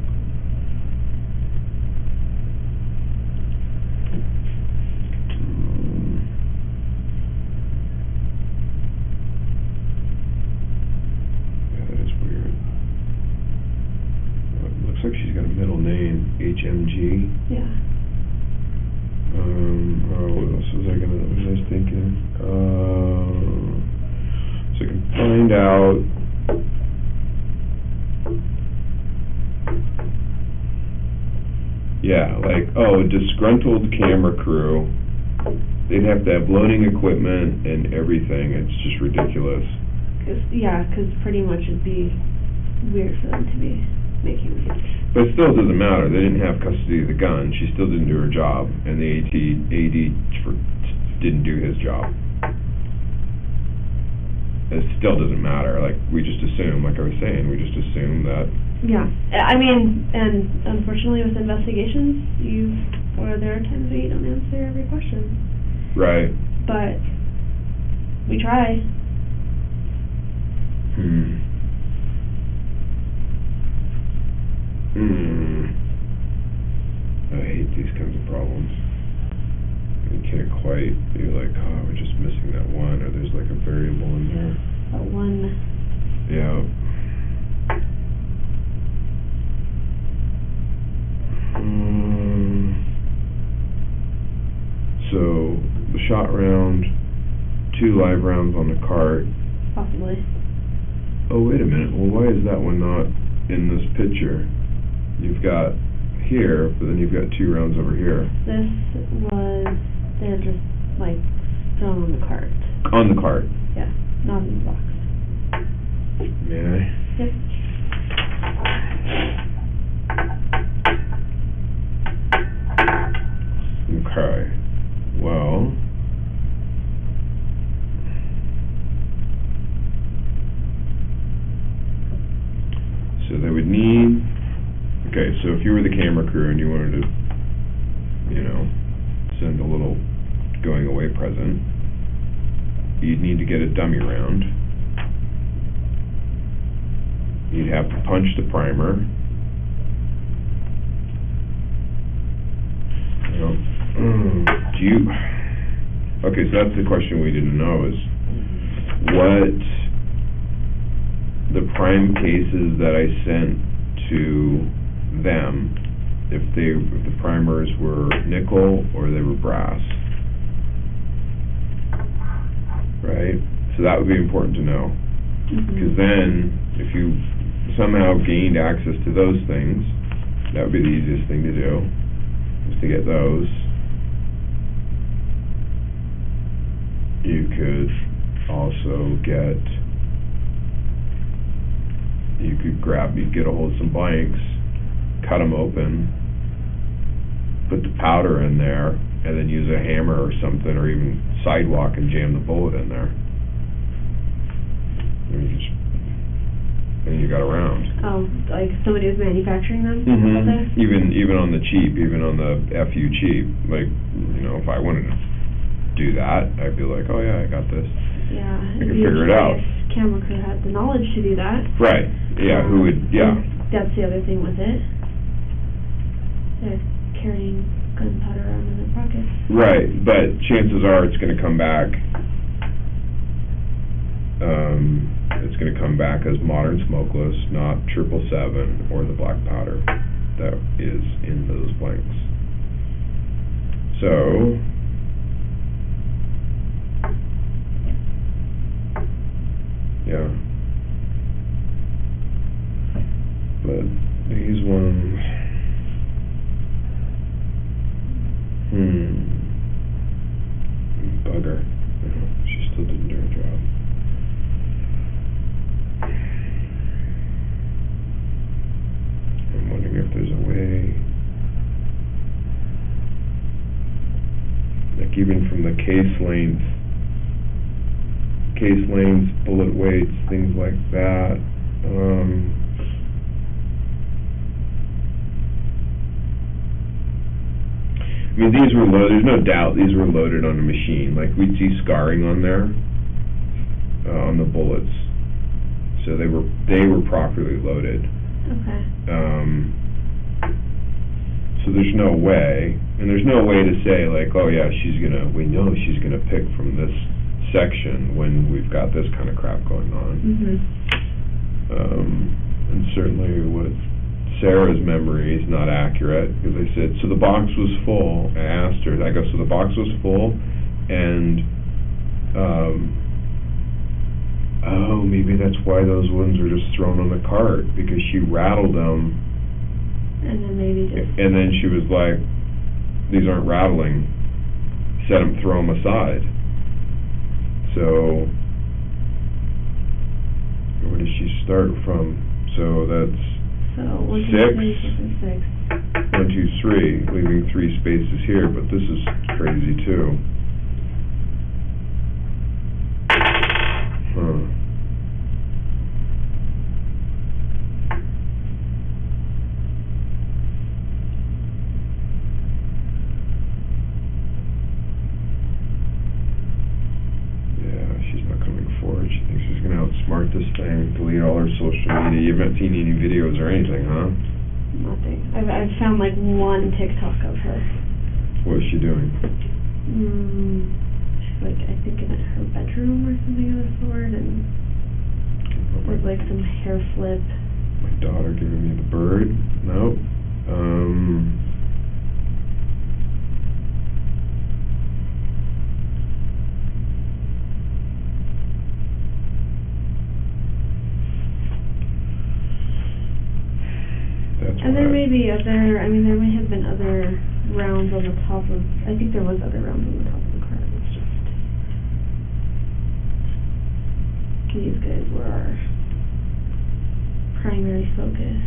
Yeah, that is weird. It looks like she's got a middle name, HMG. Yeah. What else was I thinking? So I can find out. Yeah, like, oh, a disgruntled camera crew. They'd have to have loading equipment and everything. It's just ridiculous. Cause pretty much it'd be weird for them to be making these. But it still doesn't matter. They didn't have custody of the gun. She still didn't do her job, and the AD didn't do his job. It still doesn't matter. Like, we just assume, like I was saying, we just assume that. Yeah, I mean, and unfortunately with investigations, there are times where you don't answer every question. Right. But we try. I hate these kinds of problems. You can't quite be like, oh, we're just missing that one, or there's like a variable in there. That one. Yeah. So, the shot round, 2 live rounds on the cart. Possibly. Oh, wait a minute. Well, why is that one not in this picture? You've got here, but then you've got 2 rounds over here. This was, they're just like thrown on the cart. On the cart? Yeah, not in the box. May I? Yep. Okay. Well, so they would need, okay, so if you were the camera crew and you wanted to, you know, send a little going away present, you'd need to get a dummy round. You'd have to punch the primer. Do you, okay, so that's the question we didn't know, is what the prime cases that I sent to them, if the primers were nickel or they were brass, right? So that would be important to know, because then if you somehow gained access to those things, that would be the easiest thing to do, is to get those. You could also get, you get a hold of some blanks, cut them open, put the powder in there, and then use a hammer or something, or even sidewalk and jam the bullet in there. And you got a round. Oh, like somebody was manufacturing them? Mm-hmm. Even on the cheap, even on the FU cheap, like, you know, if I wanted to do that, I'd be like, oh yeah, I got this. Yeah. I can figure it out. If camera crew had the knowledge to do that. Right, yeah, who would, yeah. That's the other thing with it. They're carrying gunpowder around in their pockets. Right, but chances are it's gonna come back it's gonna come back as modern smokeless, not 777 or the black powder that is in those blanks. So, yeah. But these ones, bugger. Yeah, she still didn't do her job. I'm wondering if there's a way, like even from the case lengths, bullet weights, things like that. I mean, these were loaded, there's no doubt these were loaded on a machine. Like, we'd see scarring on there, on the bullets. So they were properly loaded. Okay. So there's no way, and there's no way to say, like, oh yeah, we know she's gonna pick from this section when we've got this kind of crap going on. And certainly what Sarah's memory is not accurate, because I said, so the box was full. I asked her, I go, so the box was full, and, oh, maybe that's why those ones were just thrown on the cart, because she rattled them. And then maybe just... And then she was like, these aren't rattling, set them, throw them aside. So, where does she start from? So that's... So, 1, 2, 3, 6. 1, 2, 3, leaving 3 spaces here, but this is crazy too. Huh. Yeah, she's not coming forward. She thinks she's gonna outsmart this thing, delete all her social media. You haven't seen any videos or anything, huh? Nothing. I've found like one TikTok of her. What is she doing? She's like, I think in her bedroom or something of the sort, and there's like some hair flip. My daughter giving me the bird? Nope. And there may be other, I mean, there may have been other rounds on the top of, I think there was other rounds on the top of the card. It's just, these guys were our primary focus.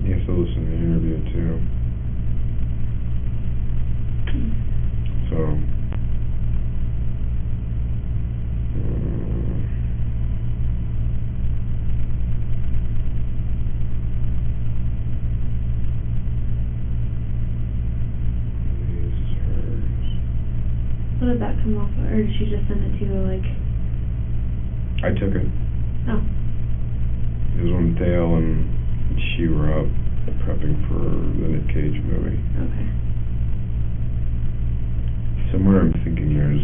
You have to listen to the interview too. So, this is hers. What did that come off of, or did she just send it to you, like, I took it. oh, It was on Dale and she were up prepping for the Nick Cage movie. okay. Somewhere I'm thinking there's,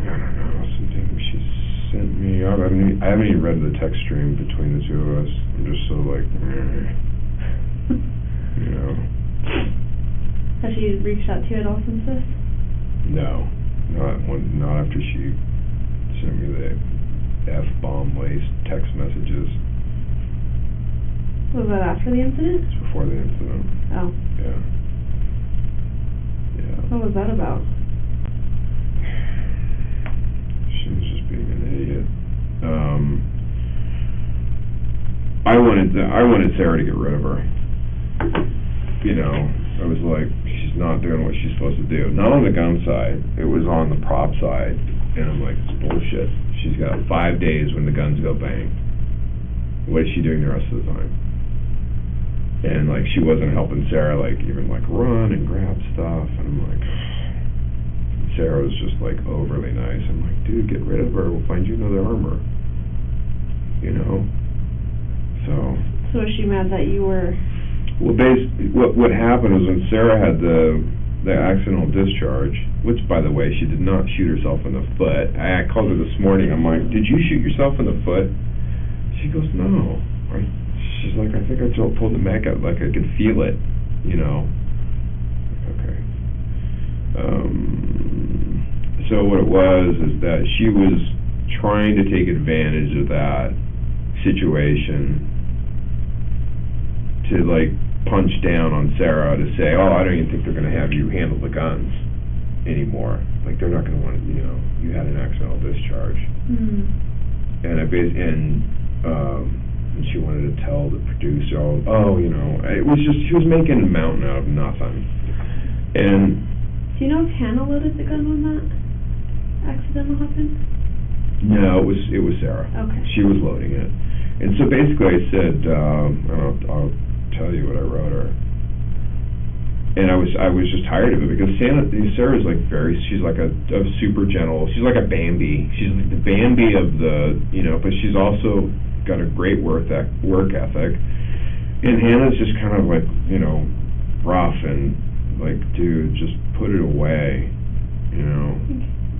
I don't know, something she sent me. I haven't even read the text stream between the two of us. I'm just so like, you know. Has she reached out to you at all since this? No, not after she sent me the F-bomb laced text messages. Was that after the incident? It's before the incident. Oh. Yeah. What was that about? She was just being an idiot. I wanted Sarah to get rid of her. You know, I was like, she's not doing what she's supposed to do. Not on the gun side. It was on the prop side. And I'm like, it's bullshit. She's got 5 days when the guns go bang. What is she doing the rest of the time? And like, she wasn't helping Sarah, like, even like run and grab stuff. And I'm like, Sarah was just like overly nice. I'm like, dude, get rid of her. We'll find you another armor. You know? So is she mad that you were... Well, what happened was when Sarah had the accidental discharge, which, by the way, she did not shoot herself in the foot. I called her this morning. I'm like, did you shoot yourself in the foot? She goes, no. She's like, I think I pulled the mag out, like I could feel it, you know. Okay. So what it was is that she was trying to take advantage of that situation to, like, punch down on Sarah to say, oh, I don't even think they're going to have you handle the guns anymore. Like, they're not going to want to, you know, you had an accidental discharge. Mm. And she wanted to tell the producer, oh, you know, it was just, she was making a mountain out of nothing. And... Do you know if Hannah loaded the gun when that accidental happened? No, it was Sarah. Okay. She was loading it. And so basically I said, I'll tell you what I wrote her. And I was just tired of it because Sarah's like she's like a super gentle, she's like a Bambi. She's like the Bambi of the, you know, but she's also got a great work ethic. And Hannah's just kind of like, you know, rough and like, dude, just put it away, you know,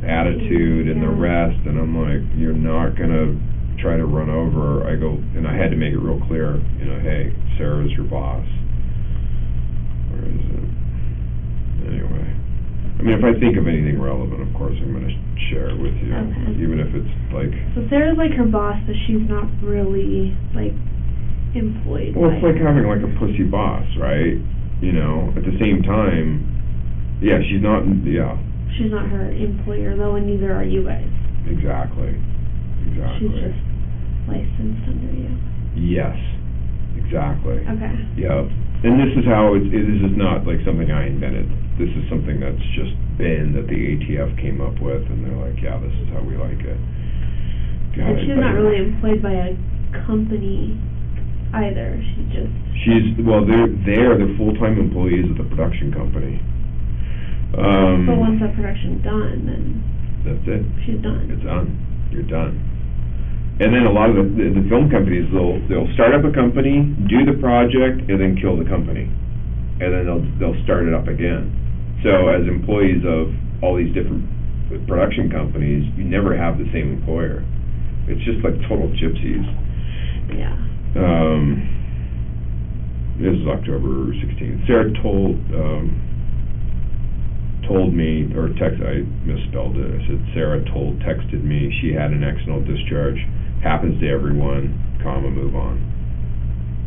attitude and the rest. And I'm like, you're not gonna try to run over. I go, and I had to make it real clear, you know, hey, Sarah's your boss. Where is it? Anyway, I mean, if I think of anything relevant, of course I'm going to share it with you, even if it's like... So Sarah's like her boss, but she's not really, like, employed. Well, it's like having like a pussy boss, right? You know, at the same time, yeah, she's not, She's not her employer, though, and neither are you guys. Exactly. She's just licensed under you. Yes, exactly. Okay. Yep. And this is how this is not like something I invented. This is something that's just been that the ATF came up with, and they're like, yeah, this is how we like it. And she's not really employed by a company either. They're full-time employees of the production company. But once that production's done, then that's it. She's done. It's done. You're done. And then a lot of the film companies, they'll start up a company, do the project, and then kill the company, and then they'll start it up again. So as employees of all these different production companies, you never have the same employer. It's just like total gypsies. Yeah. This is October 16th. Sarah told me, or I misspelled it. I said Sarah texted me she had an accidental discharge. Happens to everyone, move on.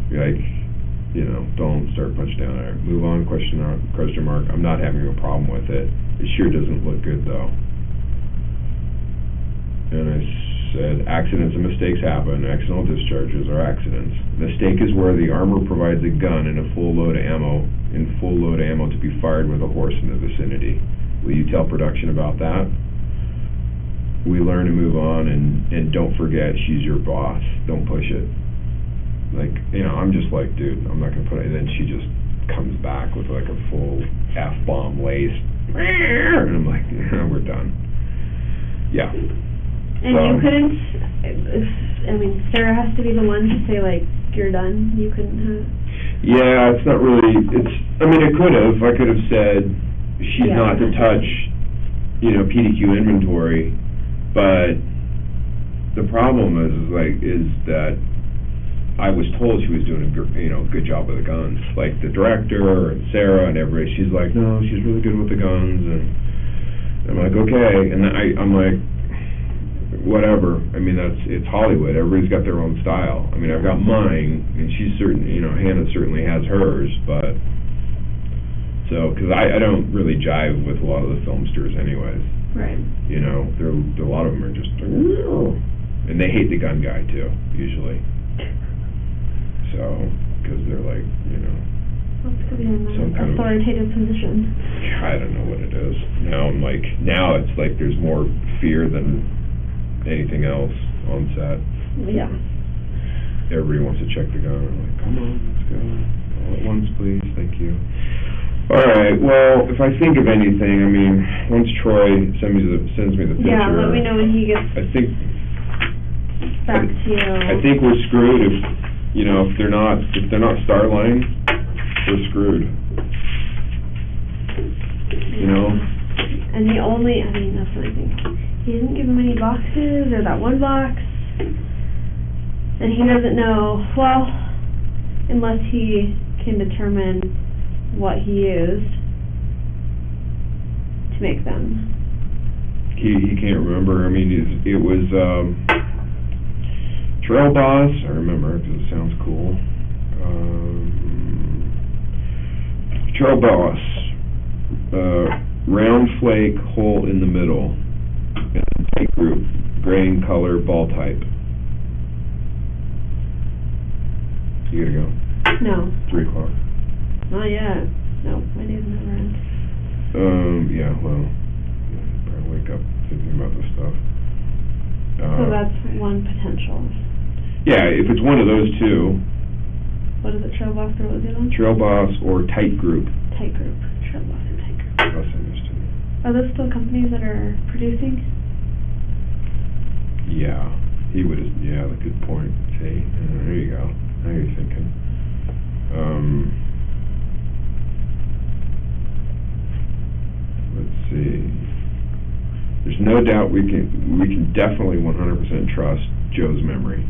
Like, you know, don't start punching down there. Move on, question mark. I'm not having a problem with it. It sure doesn't look good, though. And I said, accidents and mistakes happen. Accidental discharges are accidents. Mistake is where the armor provides a gun and a full load of ammo, to be fired with a horse in the vicinity. Will you tell production about that? We learn to move on, and don't forget, she's your boss. Don't push it. Like, you know, I'm just like, dude, I'm not going to put it. And then she just comes back with like a full F-bomb lace. And I'm like, yeah, we're done. Yeah. And you couldn't, I mean, Sarah has to be the one to say, like, you're done? You couldn't have? Yeah, it's not really, I mean, I could have said, she's not to touch, you know, PDQ inventory. But the problem is that I was told she was doing a good job with the guns. Like the director and Sarah and everybody, she's like, no, she's really good with the guns, and I'm like, okay, and I'm like, whatever. I mean, it's Hollywood. Everybody's got their own style. I mean, I've got mine, and she's Hannah certainly has hers, but so because I don't really jive with a lot of the filmsters anyways. Right. You know, a lot of them are just, and they hate the gun guy too, usually. So, because they're like, you know. That's Could be in Some an kind of- authoritative position. I don't know what it is. Now it's like there's more fear than anything else on set. Yeah. Everybody wants to check the gun. I'm like, come on, let's go. All at once, please. Thank you. All right. Well, if I think of anything, I mean, once Troy sends me the picture. Yeah, let me know when he gets I think back to you. I think we're screwed if they're not Starline, we're screwed. And that's what I think. He didn't give him any boxes, or that one box. And he doesn't know, well, unless he can determine what he used to make them. He can't remember. I mean, it was Trail Boss. I remember because it sounds cool. Trail Boss, round flake, hole in the middle, and tight group, grain color, ball type. You gotta go. No, 3 o'clock. not yet. No, my day's never end. Yeah, well, probably wake up thinking about this stuff. So that's one potential. Yeah, if it's one of those two, What is it, Trail Boss or what was the other one? Trail Boss or Tight Group. Tight Group. Trail Boss or Tight Group. That's interesting. Are those still companies that are producing? Yeah, that's a good point. See, there you go. Now you're thinking. Let's see. There's no doubt we can definitely 100% trust Joe's memory.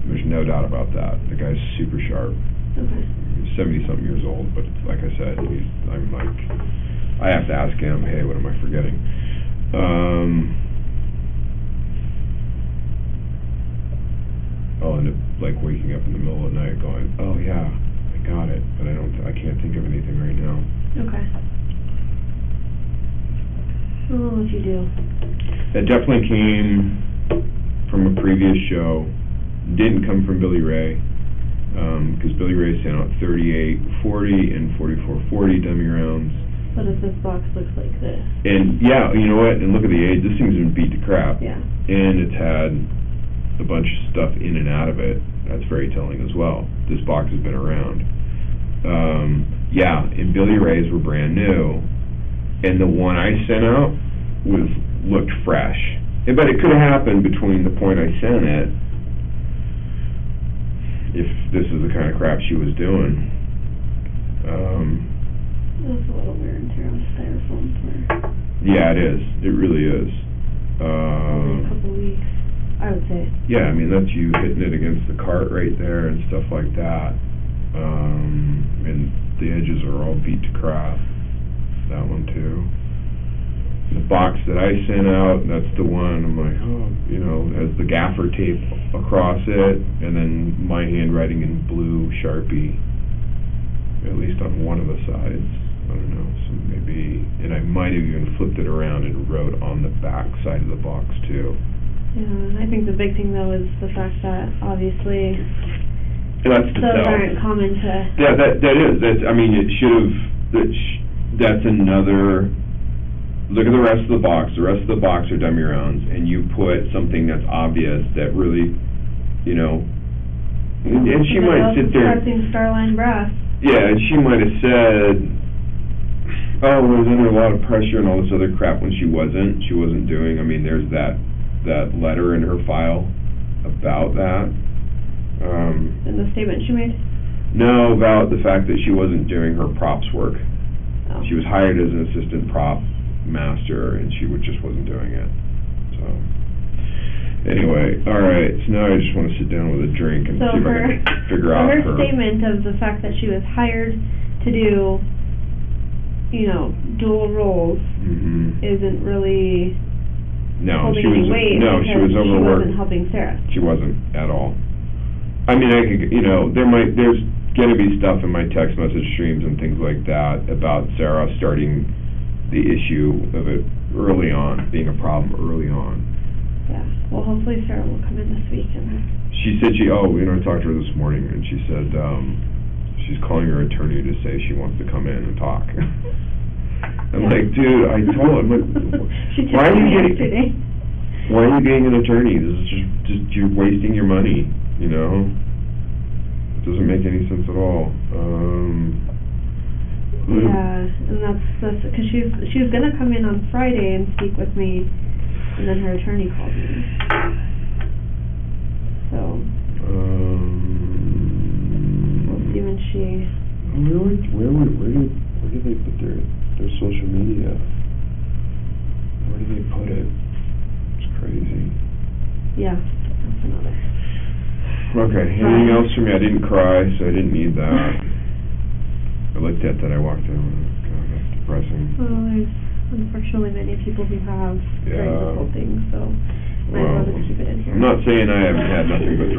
There's no doubt about that. The guy's super sharp. Okay. He's 70-something years old, but like I said, I have to ask him, hey, what am I forgetting? I'll end up waking up in the middle of the night going, oh yeah, I got it, but I can't think of anything right now. Okay. Well, if you do. That definitely came from a previous show. Didn't come from Billy Ray, because Billy Ray sent out 3840 and 4440 dummy rounds. What if this box looks like this? And yeah, you know what? And look at the age. This thing's been beat to crap. Yeah. And it's had a bunch of stuff in and out of it. That's very telling as well. This box has been around. Yeah, and Billy Ray's were brand new, and the one I sent out looked fresh. But it could have happened between the point I sent it, if this is the kind of crap she was doing. That's a little weird and tear on styrofoam for Yeah, it is. It really is. only a couple weeks, I would say. Yeah, I mean, that's you hitting it against the cart right there and stuff like that. And the edges are all beat to crap. That one too. The box that I sent out, that's the one, I'm like, has the gaffer tape across it, and then my handwriting in blue Sharpie, at least on one of the sides. I don't know, so maybe, and I might have even flipped it around and wrote on the back side of the box too. Yeah, and I think the big thing though is the fact that obviously That's the those tell. aren't common to. Yeah, that is. I mean, it should have. That's another. Look at the rest of the box. The rest of the box are dummy rounds, and you put something that's obvious that really, and she might sit there. Pressing Starline brass. Yeah, and she might have said, "Oh, I was under a lot of pressure and all this other crap," when she wasn't. She wasn't doing. I mean, there's that letter in her file about that. In the statement she made? No, about the fact that she wasn't doing her props work. Oh. She was hired as an assistant prop master, and she just wasn't doing it. So, anyway, all right. So now I just want to sit down with a drink and see if I can figure out her statement of the fact that she was hired to do, dual roles isn't really holding any weight because she was overworked. She wasn't helping Sarah. She wasn't at all. I mean, there's going to be stuff in my text message streams and things like that about Sarah starting the issue of it early on, being a problem early on. Yeah. Well, hopefully Sarah will come in this week and. She said I talked to her this morning, and she said she's calling her attorney to say she wants to come in and talk. I'm like, dude, I told him, She why are texted you me getting, yesterday. why are you getting an attorney? This is just you're wasting your money, you know? It doesn't make any sense at all. Yeah, and that's, cause she was gonna come in on Friday and speak with me, and then her attorney called me. So, we'll see when she... Where did they put their social media? Where did they put it? It's crazy. Yeah, that's another. Okay, anything else for me? I didn't cry, so I didn't need that. I looked at that, I walked in, God, that's depressing. Well, there's unfortunately many people who have during this whole thing, so might as well just keep it in here. I'm not saying I haven't had nothing but